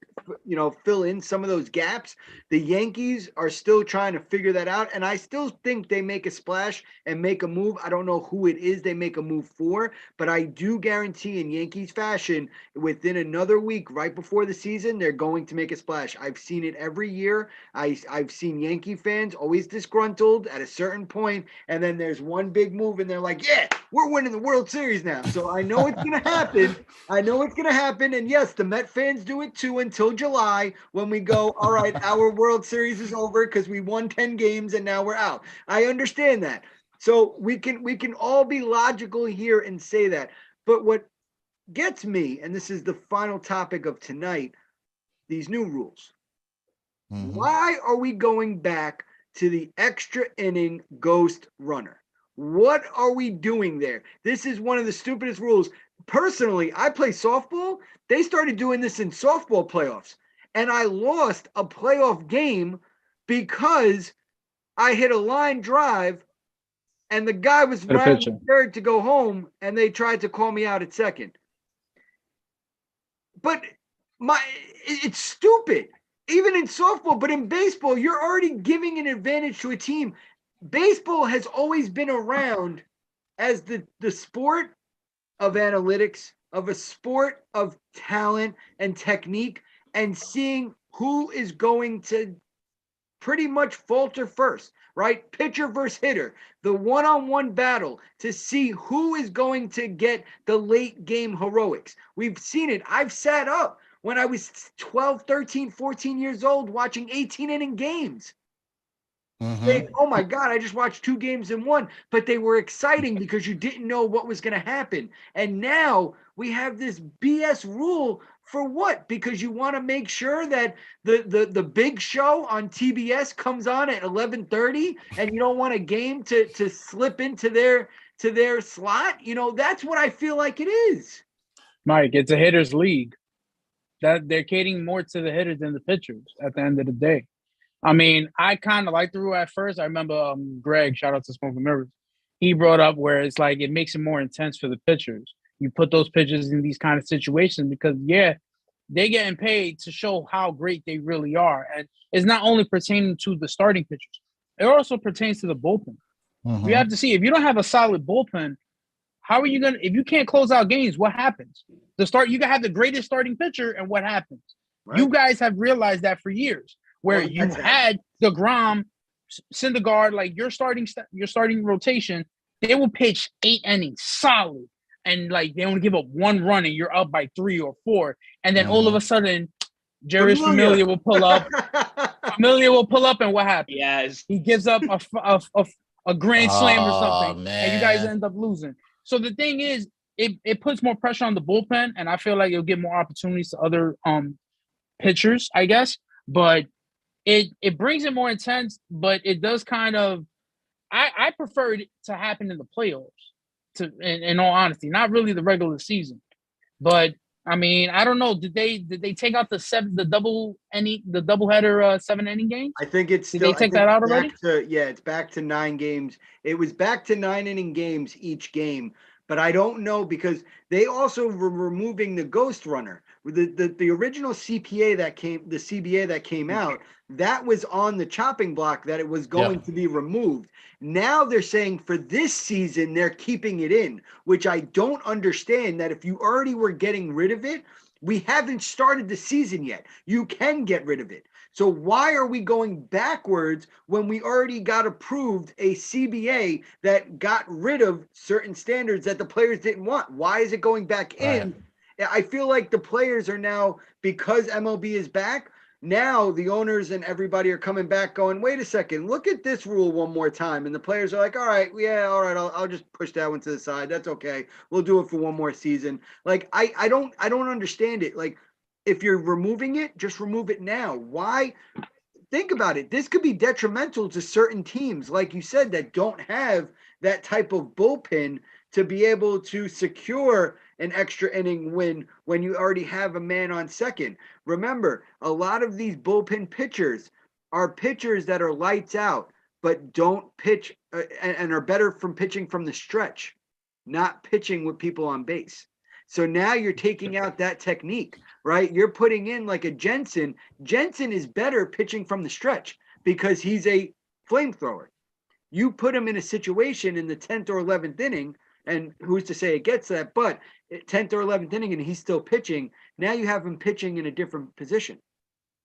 in some of those gaps. The Yankees are still trying to figure that out, and I still think they make a splash and make a move. I don't know who it is they make a move for, but I do guarantee in Yankees fashion, within another week, right before the season, they're going to make a splash. I've seen it every year. I've seen Yankee fans always disgruntled at a certain point, and then there's one big move, and they're like, yeah, we're winning the World Series now. So I know it's going to happen. And yes, the Met fans do it too until July, when we go, all right, our World Series is over because we won 10 games and now we're out. I understand that. So we can all be logical here and say that. But what gets me, and this is the final topic of tonight, these new rules. Mm-hmm. Why are we going back to the extra inning ghost runner? What are we doing there? This is one of the stupidest rules. Personally, I play softball. They started doing this in softball playoffs, and I lost a playoff game because I hit a line drive and the guy was rounding third to go home, and they tried to call me out at second. But it's stupid. Even in softball, but in baseball, you're already giving an advantage to a team. Baseball has always been around as the sport of analytics, of a sport of talent and technique, and seeing who is going to pretty much falter first, right? Pitcher versus hitter, the one-on-one battle to see who is going to get the late game heroics. We've seen it. I've sat up when I was 12, 13, 14 years old watching 18-inning games. Mm-hmm. Saying, oh my God, I just watched 2 games in one, but they were exciting because you didn't know what was going to happen. And now we have this BS rule for what? Because you want to make sure that the big show on TBS comes on at 11:30, and you don't want a game to slip into their slot. That's what I feel like it is. Mike, it's a hitter's league. That they're catering more to the hitters than the pitchers at the end of the day. I mean, I kind of liked the rule at first. I remember Greg, shout out to Smoke and Mirrors, he brought up where it's like it makes it more intense for the pitchers. You put those pitchers in these kind of situations because, they're getting paid to show how great they really are. And it's not only pertaining to the starting pitchers. It also pertains to the bullpen. Mm-hmm. You have to see, if you don't have a solid bullpen, how are you going to – if you can't close out games, what happens? You can have the greatest starting pitcher, and what happens? Right. You guys have realized that for years. Where you had DeGrom, Syndergaard, like your starting rotation, they will pitch 8 innings solid, and like they only give up 1 run, and you're up by 3 or 4, and then all of a sudden, Jerry's Familia will pull up. And what happens? Yes, he gives up a grand slam or something, man. And you guys end up losing. So the thing is, it puts more pressure on the bullpen, and I feel like it'll give more opportunities to other pitchers, I guess, but. It brings it more intense, but it does kind of I prefer it to happen in the playoffs, in all honesty, not really the regular season. But I mean, I don't know. Did they take out the doubleheader 7-inning game? I think it's still, did they take that out already? It's back to 9 games. It was back to 9-inning games each game, but I don't know because they also were removing the ghost runner. The original CBA that came out, that was on the chopping block that it was going to be removed. Now they're saying for this season, they're keeping it in, which I don't understand, that if you already were getting rid of it, we haven't started the season yet. You can get rid of it. So why are we going backwards when we already got approved a CBA that got rid of certain standards that the players didn't want? Why is it going back in? I feel like the players are now, because MLB is back, now the owners and everybody are coming back going, wait a second, look at this rule one more time. And the players are like, all right, I'll just push that one to the side. That's okay. We'll do it for one more season. Like, I don't understand it. Like, if you're removing it, just remove it now. Why? Think about it. This could be detrimental to certain teams, like you said, that don't have that type of bullpen to be able to secure an extra inning win when you already have a man on second. Remember, a lot of these bullpen pitchers, are pitchers that are lights out, but don't pitch and are better from pitching from the stretch, not pitching with people on base. So now you're taking out that technique, right? You're putting in like a Jensen. Jensen is better pitching from the stretch because he's a flamethrower. You put him in a situation in the 10th or 11th inning, and who's to say it gets that, but 10th or 11th inning and he's still pitching. Now you have him pitching in a different position.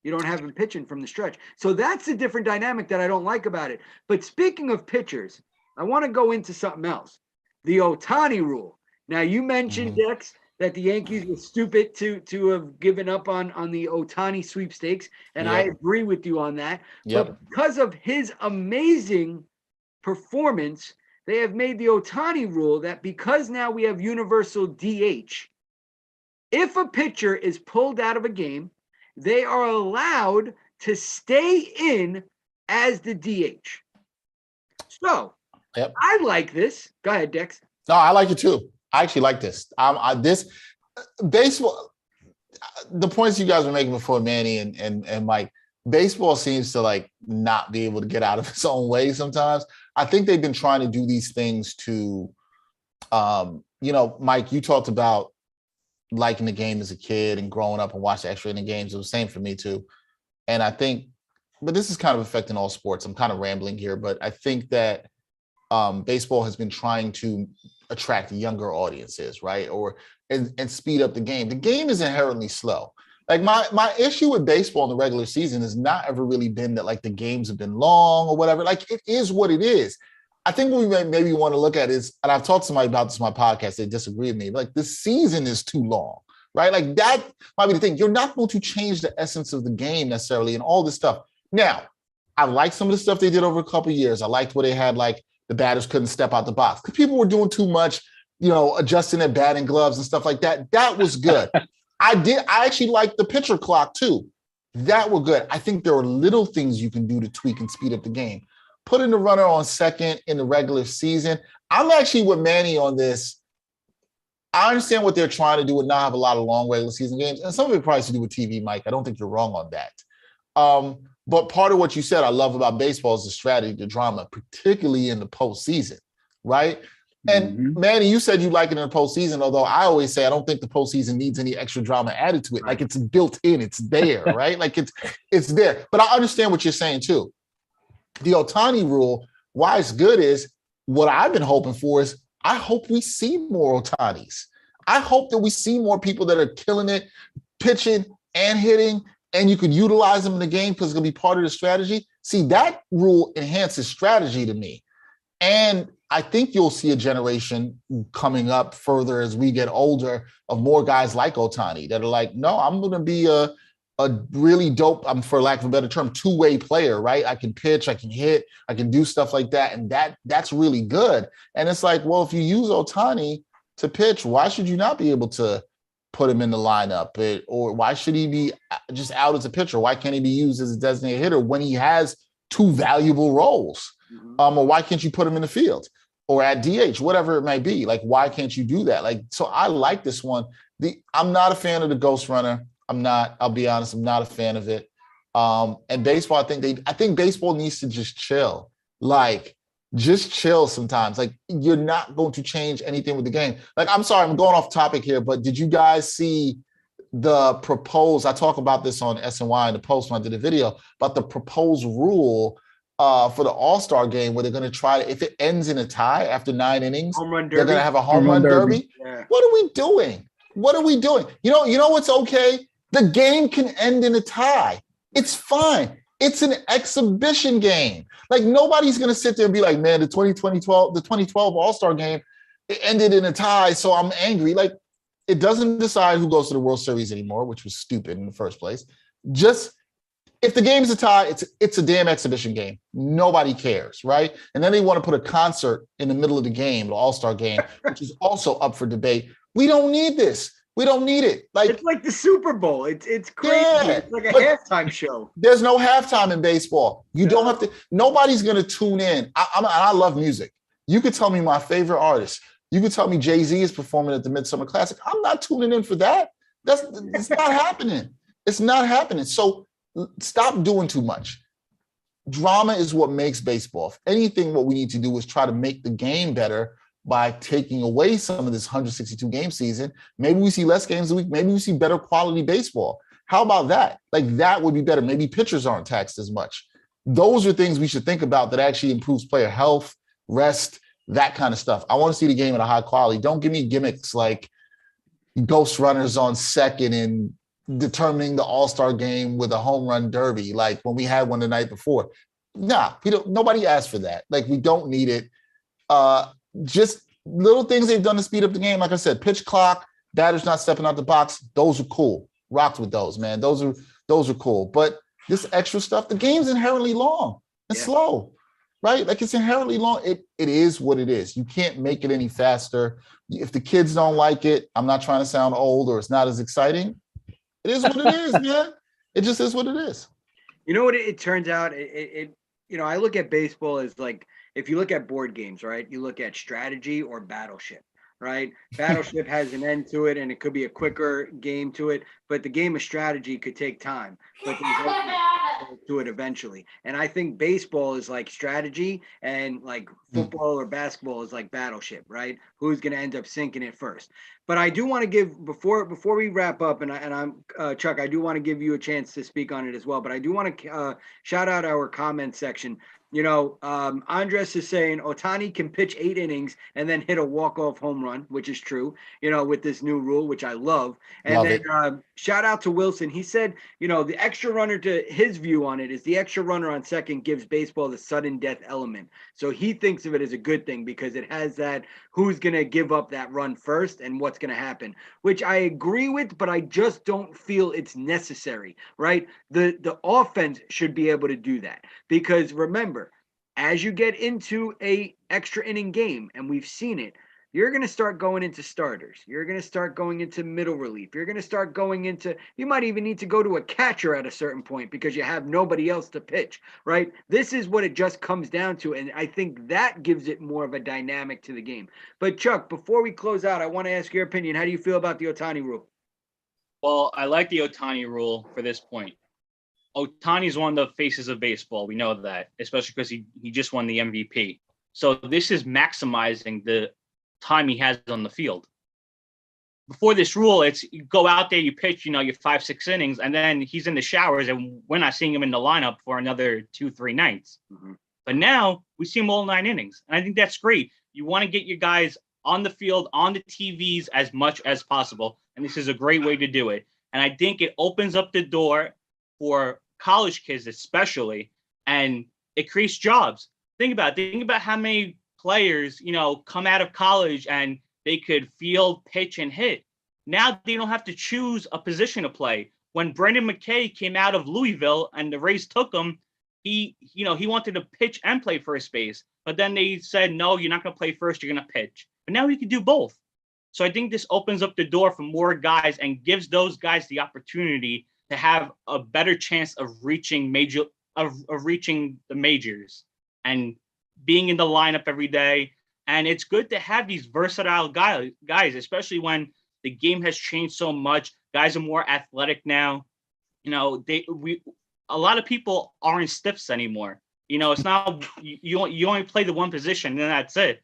You don't have him pitching from the stretch. So that's a different dynamic that I don't like about it. But speaking of pitchers, I want to go into something else. The Otani rule. Now, you mentioned, Dex, that the Yankees were stupid to have given up on the Otani sweepstakes, and I agree with you on that. But because of his amazing performance, they have made the Otani rule that because now we have universal DH, if a pitcher is pulled out of a game, they are allowed to stay in as the DH. So I like this. Go ahead, Dex. No, I like it too. I actually like this. This baseball, the points you guys were making before, Manny and Mike, baseball seems to like not be able to get out of its own way sometimes. I think they've been trying to do these things to, Mike, you talked about liking the game as a kid and growing up and watching extra inning games. It was the same for me too. And I think, but this is kind of affecting all sports. I'm kind of rambling here, but I think that baseball has been trying to attract younger audiences, right? And speed up the game. The game is inherently slow. Like my issue with baseball in the regular season has not ever really been that like the games have been long or whatever. Like it is what it is. I think what we maybe want to look at is, and I've talked to somebody about this on my podcast, they disagree with me, like the season is too long, right? Like that might be the thing. You're not going to change the essence of the game necessarily and all this stuff. Now, I like some of the stuff they did over a couple of years. I liked where they had like the batters couldn't step out the box because people were doing too much, adjusting their batting gloves and stuff like that. That was good. I actually liked the pitcher clock too. That were good. I think there are little things you can do to tweak and speed up the game. Putting the runner on second in the regular season. I'm actually with Manny on this. I understand what they're trying to do and not have a lot of long regular season games. And some of it probably has to do with TV, Mike. I don't think you're wrong on that. But part of what you said I love about baseball is the strategy, the drama, particularly in the postseason, right? And Manny, you said you like it in the postseason, although I always say I don't think the postseason needs any extra drama added to it. Like it's built in, it's there, right? Like it's there. But I understand what you're saying too. The Otani rule, why it's good is what I've been hoping for is I hope we see more Otanis. I hope that we see more people that are killing it, pitching and hitting, and you could utilize them in the game because it's going to be part of the strategy. See, that rule enhances strategy to me. And I think you'll see a generation coming up further as we get older of more guys like Otani that are like, no, I'm going to be a really dope, for lack of a better term, two-way player, right? I can pitch, I can hit, I can do stuff like that. And that's really good. And it's like, well, if you use Otani to pitch, why should you not be able to put him in the lineup? Or why should he be just out as a pitcher? Why can't he be used as a designated hitter when he has two valuable roles? Or why can't you put him in the field or at DH, whatever it may be? Like, why can't you do that? Like, so I like this one. I'm not a fan of the ghost runner. I'll be honest, I'm not a fan of it. And baseball, I think baseball needs to just chill. Like, just chill sometimes. Like, you're not going to change anything with the game. Like, I'm sorry, I'm going off topic here, but did you guys see the proposed, I talk about this on SNY in the post when I did a video, about the proposed rule for the All-Star game where they're going to try to, if it ends in a tie after 9 innings, they're going to have a home run derby. Yeah. What are we doing? What are we doing? You know what's okay? The game can end in a tie. It's fine. It's an exhibition game. Like nobody's going to sit there and be like, man, the 2012 All-Star game, it ended in a tie, so I'm angry. Like it doesn't decide who goes to the World Series anymore, which was stupid in the first place. Just if the game's a tie, it's a damn exhibition game. Nobody cares, right? And then they want to put a concert in the middle of the game, the All-Star game, which is also up for debate. We don't need this. We don't need it. Like it's like the Super Bowl. It's crazy. Yeah, it's like a halftime show. There's no halftime in baseball. You don't have to. Nobody's going to tune in. I love music. You could tell me my favorite artist. You could tell me Jay-Z is performing at the Midsummer Classic. I'm not tuning in for that. It's not happening. It's not happening. So stop doing too much. drama is what makes baseball. If anything, what we need to do is try to make the game better by taking away some of this 162 game season. Maybe we see less games a week. Maybe we see better quality baseball. How about that? Like, that would be better. Maybe pitchers aren't taxed as much. Those are things we should think about that actually improves player health, rest, that kind of stuff. I want to see the game at a high quality. Don't give me gimmicks like ghost runners on second and determining the all-star game with a home run derby, like when we had one the night before. Nah, nobody asked for that. Like, we don't need it. Just little things they've done to speed up the game. Like I said, pitch clock, batters not stepping out the box. Those are cool. Rocked with those, man. Those are cool. But this extra stuff, the game's inherently long and slow, right? Like, it's inherently long. It is what it is. You can't make it any faster. If the kids don't like it, I'm not trying to sound old or it's not as exciting. It is what it is, man. It just is what it is. You know what it turns out? I look at baseball as like, if you look at board games, right? You look at strategy or battleship, right? Battleship has an end to it and it could be a quicker game to it, but the game of strategy could take time, but to it eventually. And I think baseball is like strategy, and like football or basketball is like battleship, right? Who's going to end up sinking it first? But I do want to give, before we wrap up, and I'm Chuck, I do want to give you a chance to speak on it as well. But I do want to shout out our comment section. Andres is saying Otani can pitch 8 innings and then hit a walk-off home run, which is true, with this new rule, which I love. And shout out to Wilson. He said, the extra runner, to his view on it, is the extra runner on second gives baseball the sudden death element. So he thinks of it as a good thing because it has that who's going to give up that run first and what's going to happen, which I agree with, but I just don't feel it's necessary, right? The offense should be able to do that because remember, as you get into a extra inning game, and we've seen it, you're going to start going into starters. You're going to start going into middle relief. You're going to start going into, you might even need to go to a catcher at a certain point because you have nobody else to pitch, right? This is what it just comes down to. And I think that gives it more of a dynamic to the game. But Chuck, before we close out, I want to ask your opinion. How do you feel about the Otani rule? Well, I like the Otani rule for this point. Otani's one of the faces of baseball. We know that, especially because he just won the MVP. So this is maximizing the time he has on the field. Before this rule, it's you go out there, you pitch, your 5-6 innings, and then he's in the showers, and we're not seeing him in the lineup for another 2-3 nights. Mm-hmm. But now we see him all 9 innings, and I think that's great. You want to get your guys on the field, on the TVs as much as possible, and this is a great way to do it. And I think it opens up the door for college kids especially, and it creates jobs. Think about how many players, come out of college and they could field, pitch, and hit. Now they don't have to choose a position to play. When Brendan McKay came out of Louisville and the Rays took him, he wanted to pitch and play first base. But then they said, no, you're not going to play first, you're going to pitch. But now he can do both. So I think this opens up the door for more guys and gives those guys the opportunity to have a better chance of reaching the majors and being in the lineup every day. And it's good to have these versatile guys, especially when the game has changed so much. Guys are more athletic now. A lot of people aren't stiffs anymore. It's not you only play the one position and that's it.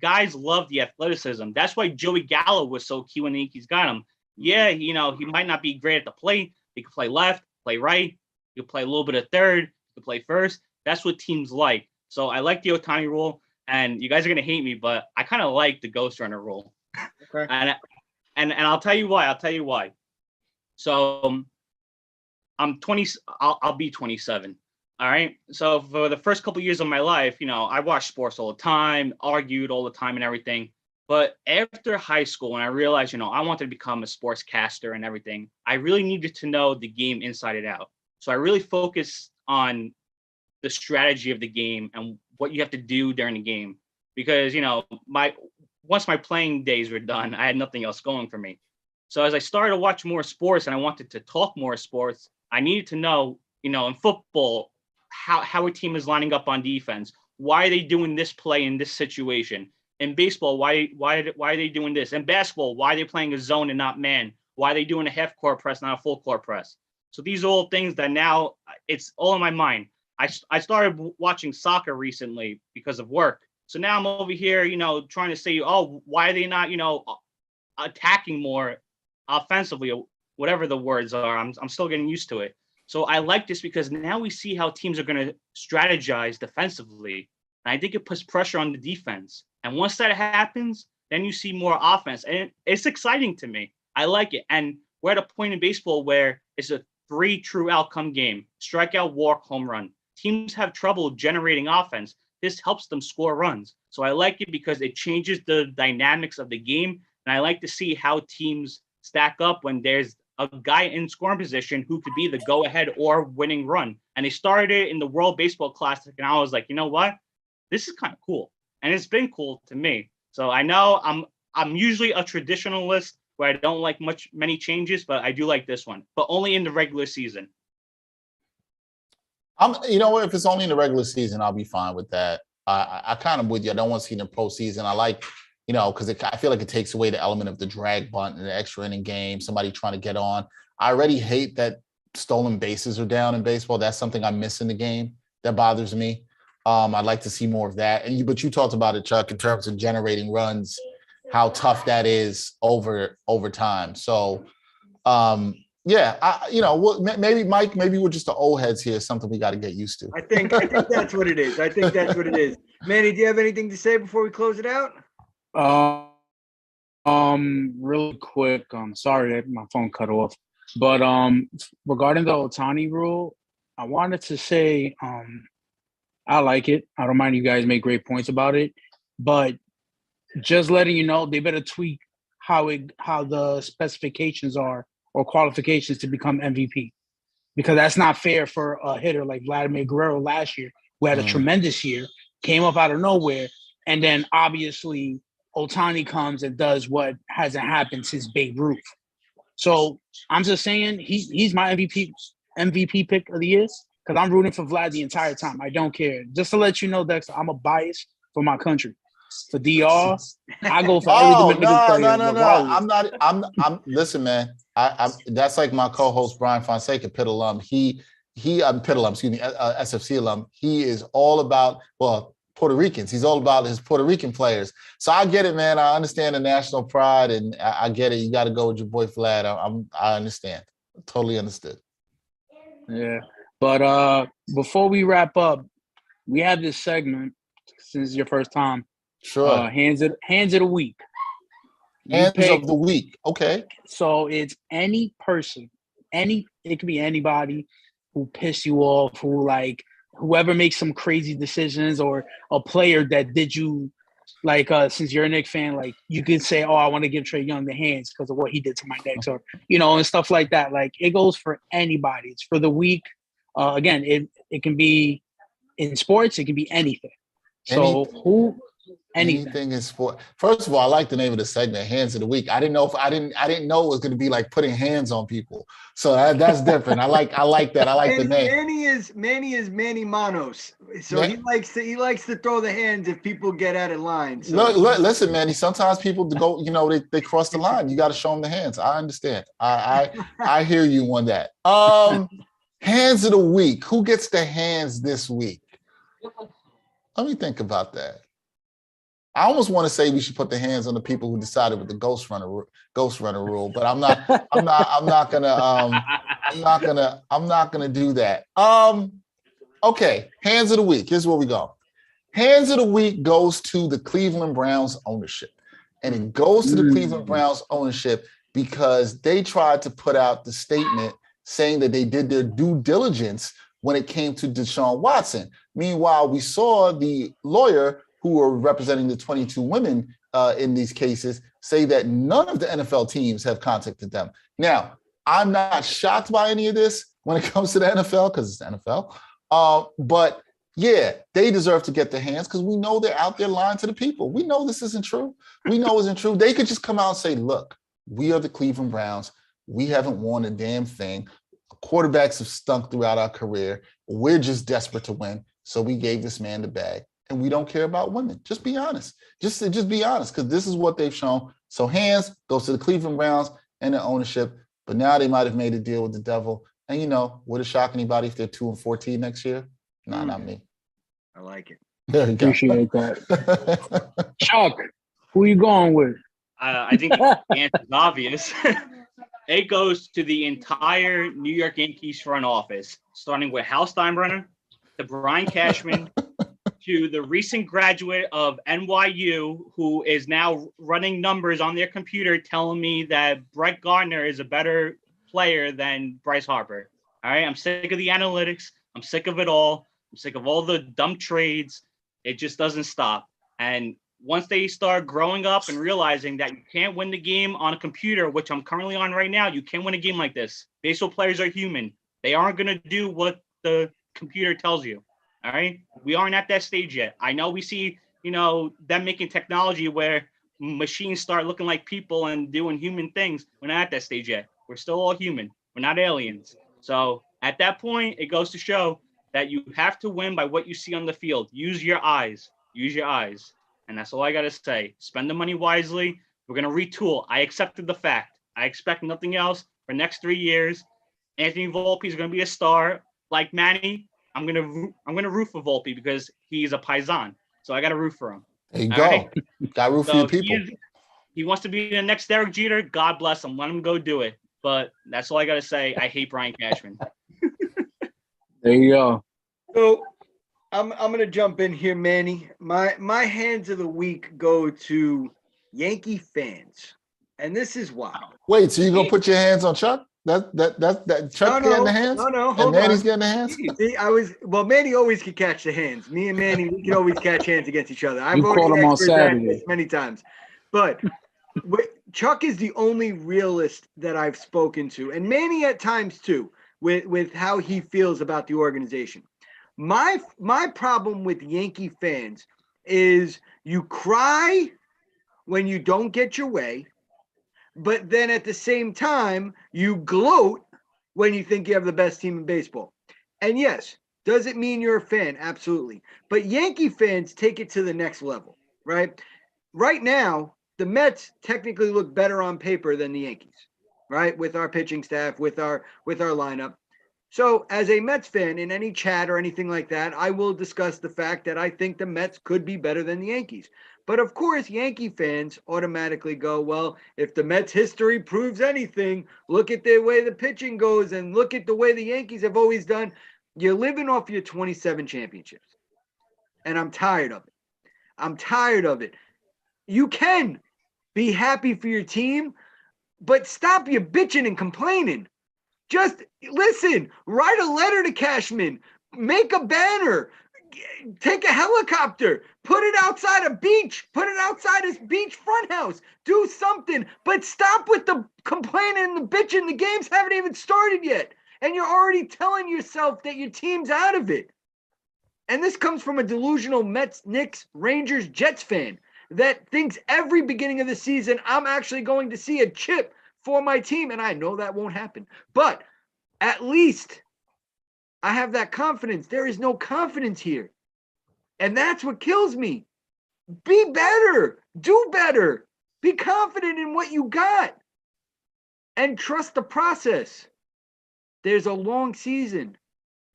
Guys love the athleticism. That's why Joey Gallo was so key when the Yankees got him. Yeah, he might not be great at the plate. He could play left, play right. He could play a little bit of third. He could play first. That's what teams like. So I like the Otani rule, and you guys are gonna hate me, but I kind of like the ghost runner rule. Okay. And I'll tell you why. So I'm 20. I'll be 27. All right. So for the first couple of years of my life, I watched sports all the time, argued all the time, and everything. But after high school, when I realized, I wanted to become a sportscaster and everything, I really needed to know the game inside and out. So I really focused on the strategy of the game and what you have to do during the game. Because, once my playing days were done, I had nothing else going for me. So as I started to watch more sports and I wanted to talk more sports, I needed to know, in football, how a team is lining up on defense. Why are they doing this play in this situation? In baseball, why are they doing this? In basketball, why are they playing a zone and not man? Why are they doing a half court press, not a full court press? So these are all things that now it's all in my mind. I started watching soccer recently because of work. So now I'm over here, trying to say, oh, why are they not, attacking more offensively, or whatever the words are. I'm still getting used to it. So I like this because now we see how teams are going to strategize defensively. And I think it puts pressure on the defense. And once that happens, then you see more offense. And it's exciting to me. I like it. And we're at a point in baseball where it's a 3 true outcome game: strikeout, walk, home run. Teams have trouble generating offense. This helps them score runs. So I like it because it changes the dynamics of the game. And I like to see how teams stack up when there's a guy in scoring position who could be the go-ahead or winning run. And they started it in the World Baseball Classic, and I was like, you know what? This is kind of cool. And it's been cool to me. So I know I'm usually a traditionalist where I don't like many changes, but I do like this one, but only in the regular season. You know what? If it's only in the regular season, I'll be fine with that. I kind of with you. I don't want to see it in the postseason. I like, because I feel like it takes away the element of the drag bunt and the extra inning game, somebody trying to get on. I already hate that stolen bases are down in baseball. That's something I miss in the game that bothers me. I'd like to see more of that. But you talked about it, Chuck, in terms of generating runs, how tough that is over time. So, maybe Mike, maybe we're just the old heads here. Something we got to get used to. I think that's what it is. Manny, do you have anything to say before we close it out? Real quick. Sorry that my phone cut off. But regarding the Otani rule, I wanted to say I like it. I don't mind you guys make great points about it, but just letting you know, they better tweak how the specifications are or qualifications to become MVP, because that's not fair for a hitter like Vladimir Guerrero last year, who had a tremendous year, came up out of nowhere, and then obviously Otani comes and does what hasn't happened since Babe Ruth. So I'm just saying he's my MVP pick of the year, because I'm rooting for Vlad the entire time. I don't care. Just to let you know, Dexter, I'm a bias for my country. For DR, I go for every Dominican player. No. I'm listen, man. That's like my co-host Brian Fonseca, Pitt alum. Pitt alum, SFC alum. He is all about, Puerto Ricans. He's all about his Puerto Rican players. So I get it, man. I understand the national pride, and I get it. You got to go with your boy Vlad. I understand. Totally understood. Yeah. But before we wrap up, we have this segment, since it's your first time. Sure. Hands of the week. Hands of the week. Okay. So it's any person, it could be anybody who pissed you off, whoever makes some crazy decisions, or a player that did you, since you're a Knicks fan, you could say, oh, I want to give Trae Young the hands because of what he did to my Knicks, or, and stuff like that. It goes for anybody. It's for the week. Again, it can be in sports. It can be anything. Anything is sport. First of all, I like the name of the segment, Hands of the Week. I didn't know it was going to be like putting hands on people. So that's different. I like that. I like the name. Manny is Manny Manos. So he likes to throw the hands if people get out of line. So. Listen, Manny. Sometimes people go, they cross the line. You got to show them the hands. I understand. I hear you on that. Hands of the week. Who gets the hands this week? Let me think about that. I almost want to say we should put the hands on the people who decided with the ghost runner rule, but I'm not gonna do that. Okay, hands of the week. Here's where we go. Hands of the week goes to the Cleveland Browns ownership, and it goes to the Cleveland Browns ownership because they tried to put out the statement saying that they did their due diligence when it came to Deshaun Watson. Meanwhile, we saw the lawyer who are representing the 22 women in these cases say that none of the NFL teams have contacted them. Now, I'm not shocked by any of this when it comes to the NFL, because it's the NFL. But yeah, they deserve to get their hands, because we know they're out there lying to the people. We know this isn't true. We know it isn't true. They could just come out and say, look, we are the Cleveland Browns. We haven't won a damn thing. Quarterbacks have stunk throughout our career. We're just desperate to win. So we gave this man the bag. And we don't care about women. Just be honest. Just be honest, because this is what they've shown. So hands goes to the Cleveland Browns and the ownership. But now they might have made a deal with the devil. And would it shock anybody if they're 2-14 next year? Nah, not me. I like it. There you go. Appreciate that. Chuck, who you going with? I think the answer is obvious. It goes to the entire New York Yankees front office, starting with Hal Steinbrenner, to Brian Cashman, to the recent graduate of NYU, who is now running numbers on their computer telling me that Brett Gardner is a better player than Bryce Harper. All right, I'm sick of the analytics. I'm sick of it all. I'm sick of all the dumb trades. It just doesn't stop. And once they start growing up and realizing that you can't win the game on a computer, which I'm currently on right now, you can't win a game like this. Baseball players are human. They aren't going to do what the computer tells you. All right. We aren't at that stage yet. I know we see, them making technology where machines start looking like people and doing human things. We're not at that stage yet. We're still all human. We're not aliens. So at that point, it goes to show that you have to win by what you see on the field. Use your eyes. Use your eyes. And that's all I got to say. Spend the money wisely. We're going to retool. I accepted the fact. I expect nothing else for the next 3 years. Anthony Volpe is going to be a star. Like Manny, I'm gonna root for Volpe because he's a Paisan. So I got to root for him. There you All go. right? Got to root for your people. He wants to be the next Derek Jeter. God bless him. Let him go do it. But that's all I got to say. I hate Brian Cashman. There you go. So I'm gonna jump in here, Manny. My hands of the week go to Yankee fans, and this is why. Wait, so you gonna put your hands on Chuck? That Chuck getting the hands? No, And hold Manny's on. getting the hands? See, Manny always could catch the hands. Me and Manny, we can always catch hands against each other. I've You caught already him on experienced that Saturday. many times. But Chuck is the only realist that I've spoken to, and Manny at times too, with how he feels about the organization. My problem with Yankee fans is you cry when you don't get your way, but then at the same time, you gloat when you think you have the best team in baseball. And yes, does it mean you're a fan? Absolutely. But Yankee fans take it to the next level, right? Right now, the Mets technically look better on paper than the Yankees, right? With our pitching staff, with our lineup. So as a Mets fan, in any chat or anything like that, I will discuss the fact that I think the Mets could be better than the Yankees. But of course, Yankee fans automatically go, well, if the Mets history proves anything, look at the way the pitching goes and look at the way the Yankees have always done. You're living off your 27 championships. And I'm tired of it. I'm tired of it. You can be happy for your team, but stop your bitching and complaining. Just listen, write a letter to Cashman, make a banner, take a helicopter, put it outside a beach, put it outside his beach front house, do something, but stop with the complaining and the bitching. The games haven't even started yet, and you're already telling yourself that your team's out of it. And this comes from a delusional Mets, Knicks, Rangers, Jets fan that thinks every beginning of the season I'm actually going to see a chip for my team, and I know that won't happen. But at least I have that confidence. There is no confidence here. And that's what kills me. Be better. Do better. Be confident in what you got. And trust the process. There's a long season.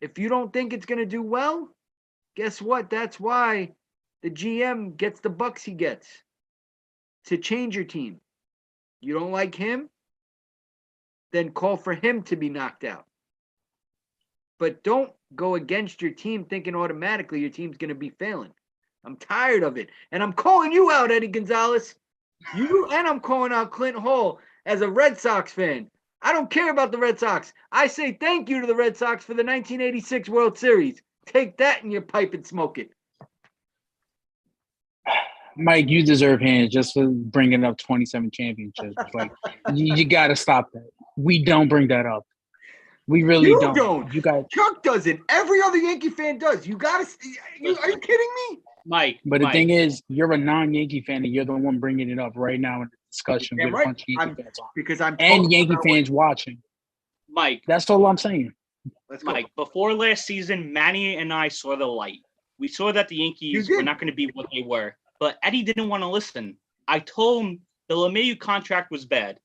If you don't think it's going to do well, guess what? That's why the GM gets the bucks he gets to change your team. You don't like him? Then call for him to be knocked out. But don't go against your team thinking automatically your team's going to be failing. I'm tired of it. And I'm calling you out, Eddie Gonzalez. And I'm calling out Clint Hall as a Red Sox fan. I don't care about the Red Sox. I say thank you to the Red Sox for the 1986 World Series. Take that in your pipe and smoke it. Mike, you deserve hands just for bringing up 27 championships. Like, you got to stop that. We don't bring that up. We really don't. You got Chuck does it. Every other Yankee fan does. You got to. Are you kidding me? Mike. But the thing is, you're a non-Yankee fan, and you're the one bringing it up right now in the discussion with a bunch of Yankee fans on. Because I'm and Yankee fans watching. Mike. That's all I'm saying. Let's go. Mike, before last season, Manny and I saw the light. We saw that the Yankees were not going to be what they were. But Eddie didn't want to listen. I told him the LeMahieu contract was bad.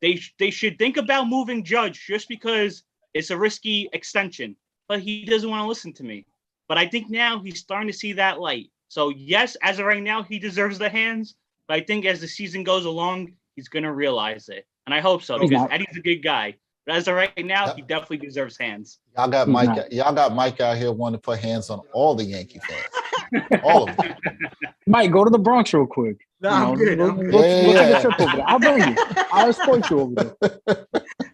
They should think about moving Judge just because it's a risky extension. but he doesn't want to listen to me. But I think now he's starting to see that light. So yes, as of right now, he deserves the hands. But I think as the season goes along, he's going to realize it. And I hope so, because Eddie's a good guy. But as of right now, he definitely deserves hands. Y'all got Mike out here wanting to put hands on all the Yankee fans. All of them. Mike, go to the Bronx real quick. No, I'm good. We'll take a trip over there. I'll bring you. I'll escort you over there.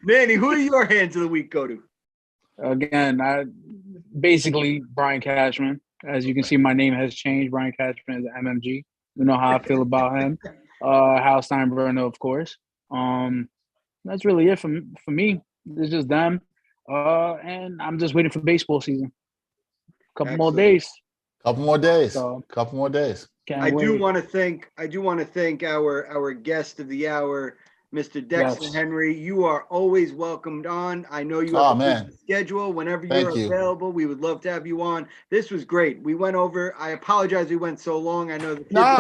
Manny, who are your hands of the week go to? Again, basically Brian Cashman. As you can see, my name has changed. Brian Cashman is MMG. You know how I feel about him. Hal Steinbrenner, of course. That's really it for me. It's just them. And I'm just waiting for baseball season. Couple more days. Couple more days. I do want to thank our guest of the hour, Mr. Dexter Henry. You are always welcomed on. I know you have a schedule. Whenever you're available, we would love to have you on. This was great. We went over. I apologize we went so long. I know. No.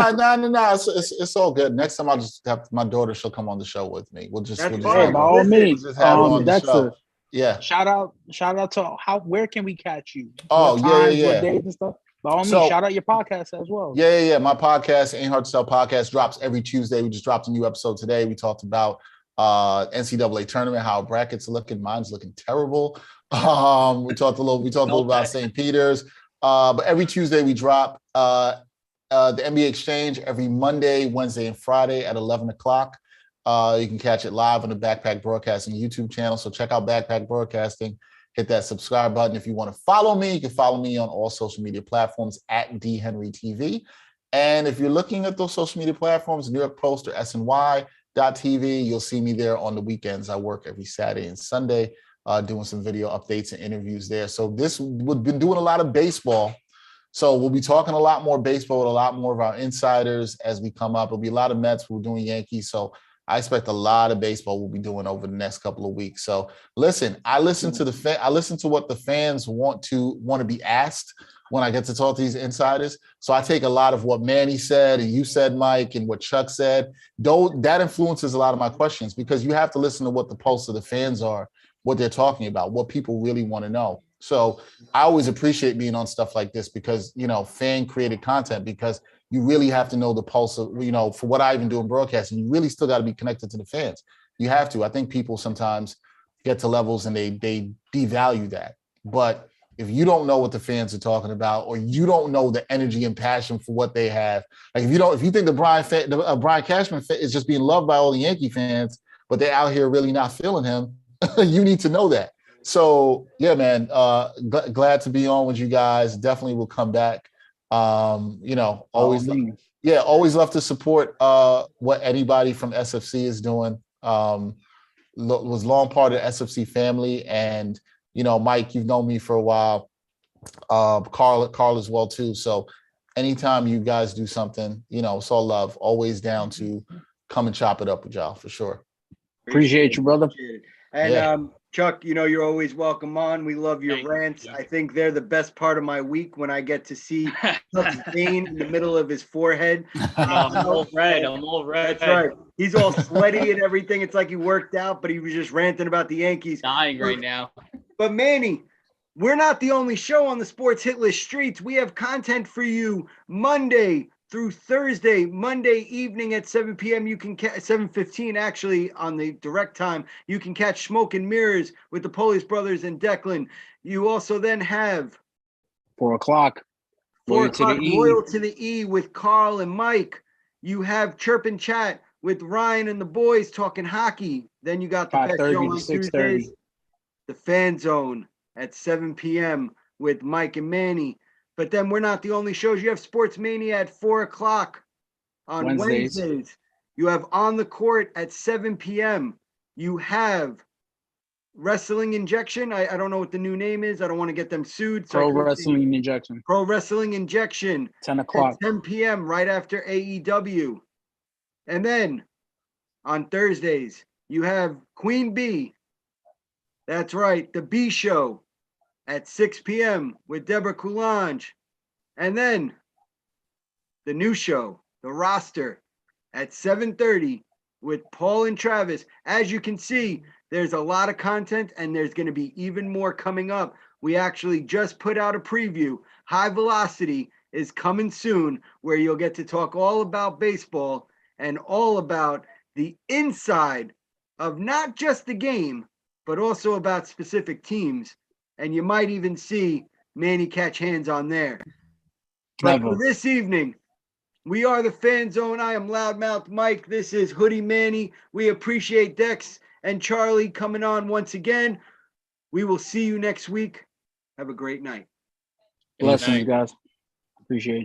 It's all good. Next time I'll just have my daughter. She'll come on the show with me. We'll just by all means. Dexter. Yeah. Shout out to where can we catch you? Oh, what days and stuff? By all means, shout out your podcast as well. Yeah. My podcast, Ain't Hard to Sell podcast, drops every Tuesday. We just dropped a new episode today. We talked about NCAA Tournament, how brackets are looking. Mine's looking terrible. We talked a little about St. Peter's. But every Tuesday we drop the NBA Exchange every Monday, Wednesday, and Friday at 11 o'clock. You can catch it live on the Backpack Broadcasting YouTube channel. So check out Backpack Broadcasting. Hit that subscribe button. If you want to follow me, you can follow me on all social media platforms at DHenryTV. And if you're looking at those social media platforms, New York Post or SNY.TV, you'll see me there on the weekends. I work every Saturday and Sunday doing some video updates and interviews there. So we've been doing a lot of baseball. So we'll be talking a lot more baseball with a lot more of our insiders as we come up. There'll be a lot of Mets. We're doing Yankees. So I expect a lot of baseball we'll be doing over the next couple of weeks. So listen, I listen to what the fans want to be asked when I get to talk to these insiders. So I take a lot of what Manny said and you said, Mike, and what Chuck said. That influences a lot of my questions because you have to listen to what the pulse of the fans are, what they're talking about, what people really want to know. So I always appreciate being on stuff like this because, fan created content, because you really have to know the pulse of, for what I even do in broadcasting, you really still got to be connected to the fans. You have to. I think people sometimes get to levels and they devalue that. But if you don't know what the fans are talking about, or you don't know the energy and passion for what they have, like if you think the Brian Cashman is just being loved by all the Yankee fans, but they're out here really not feeling him, you need to know that. So yeah, man, glad to be on with you guys. Definitely will come back. Always love to support what anybody from SFC is doing. Was long part of the SFC family, and Mike, you've known me for a while. Carl as well too. So anytime you guys do something, it's all love. Always down to come and chop it up with y'all for sure. Appreciate you, brother. And Chuck, you're always welcome on. We love your rants. I think they're the best part of my week when I get to see Chuck's vein in the middle of his forehead. I'm all red. That's right. He's all sweaty and everything. It's like he worked out, but he was just ranting about the Yankees. Dying right now. But Manny, we're not the only show on the Sports Hit List streets. We have content for you Monday through Thursday. Monday evening at 7 p.m. you can 7:15 actually on the direct time. You can catch Smoke and Mirrors with the Police Brothers and Declan. You also then have 4 o'clock. Loyal to the E with Carl and Mike. You have Chirp and Chat with Ryan and the boys talking hockey. Then you got the best show on Tuesdays, the Fan Zone at 7 p.m. with Mike and Manny. But then we're not the only shows. You have Sports Mania at 4 o'clock on Wednesdays. You have On the Court at 7 p.m. You have Wrestling Injection. I don't know what the new name is. I don't want to get them sued. Pro Wrestling Injection. 10 o'clock. At 10 p.m. right after AEW. And then on Thursdays, you have Queen Bee. That's right, the B Show at 6 p.m. with Deborah Coulange. And then the new show, The Roster, at 7:30 with Paul and Travis. As you can see, there's a lot of content, and there's going to be even more coming up we actually just put out a preview. High Velocity is coming soon, where you'll get to talk all about baseball and all about the inside of not just the game, but also about specific teams. And you might even see Manny catch hands on there. But for this evening, we are the Fan Zone. I am Loudmouth Mike. This is Hoodie Manny. We appreciate Dex and Charlie coming on once again. We will see you next week. Have a great night. Blessings, guys. Appreciate you.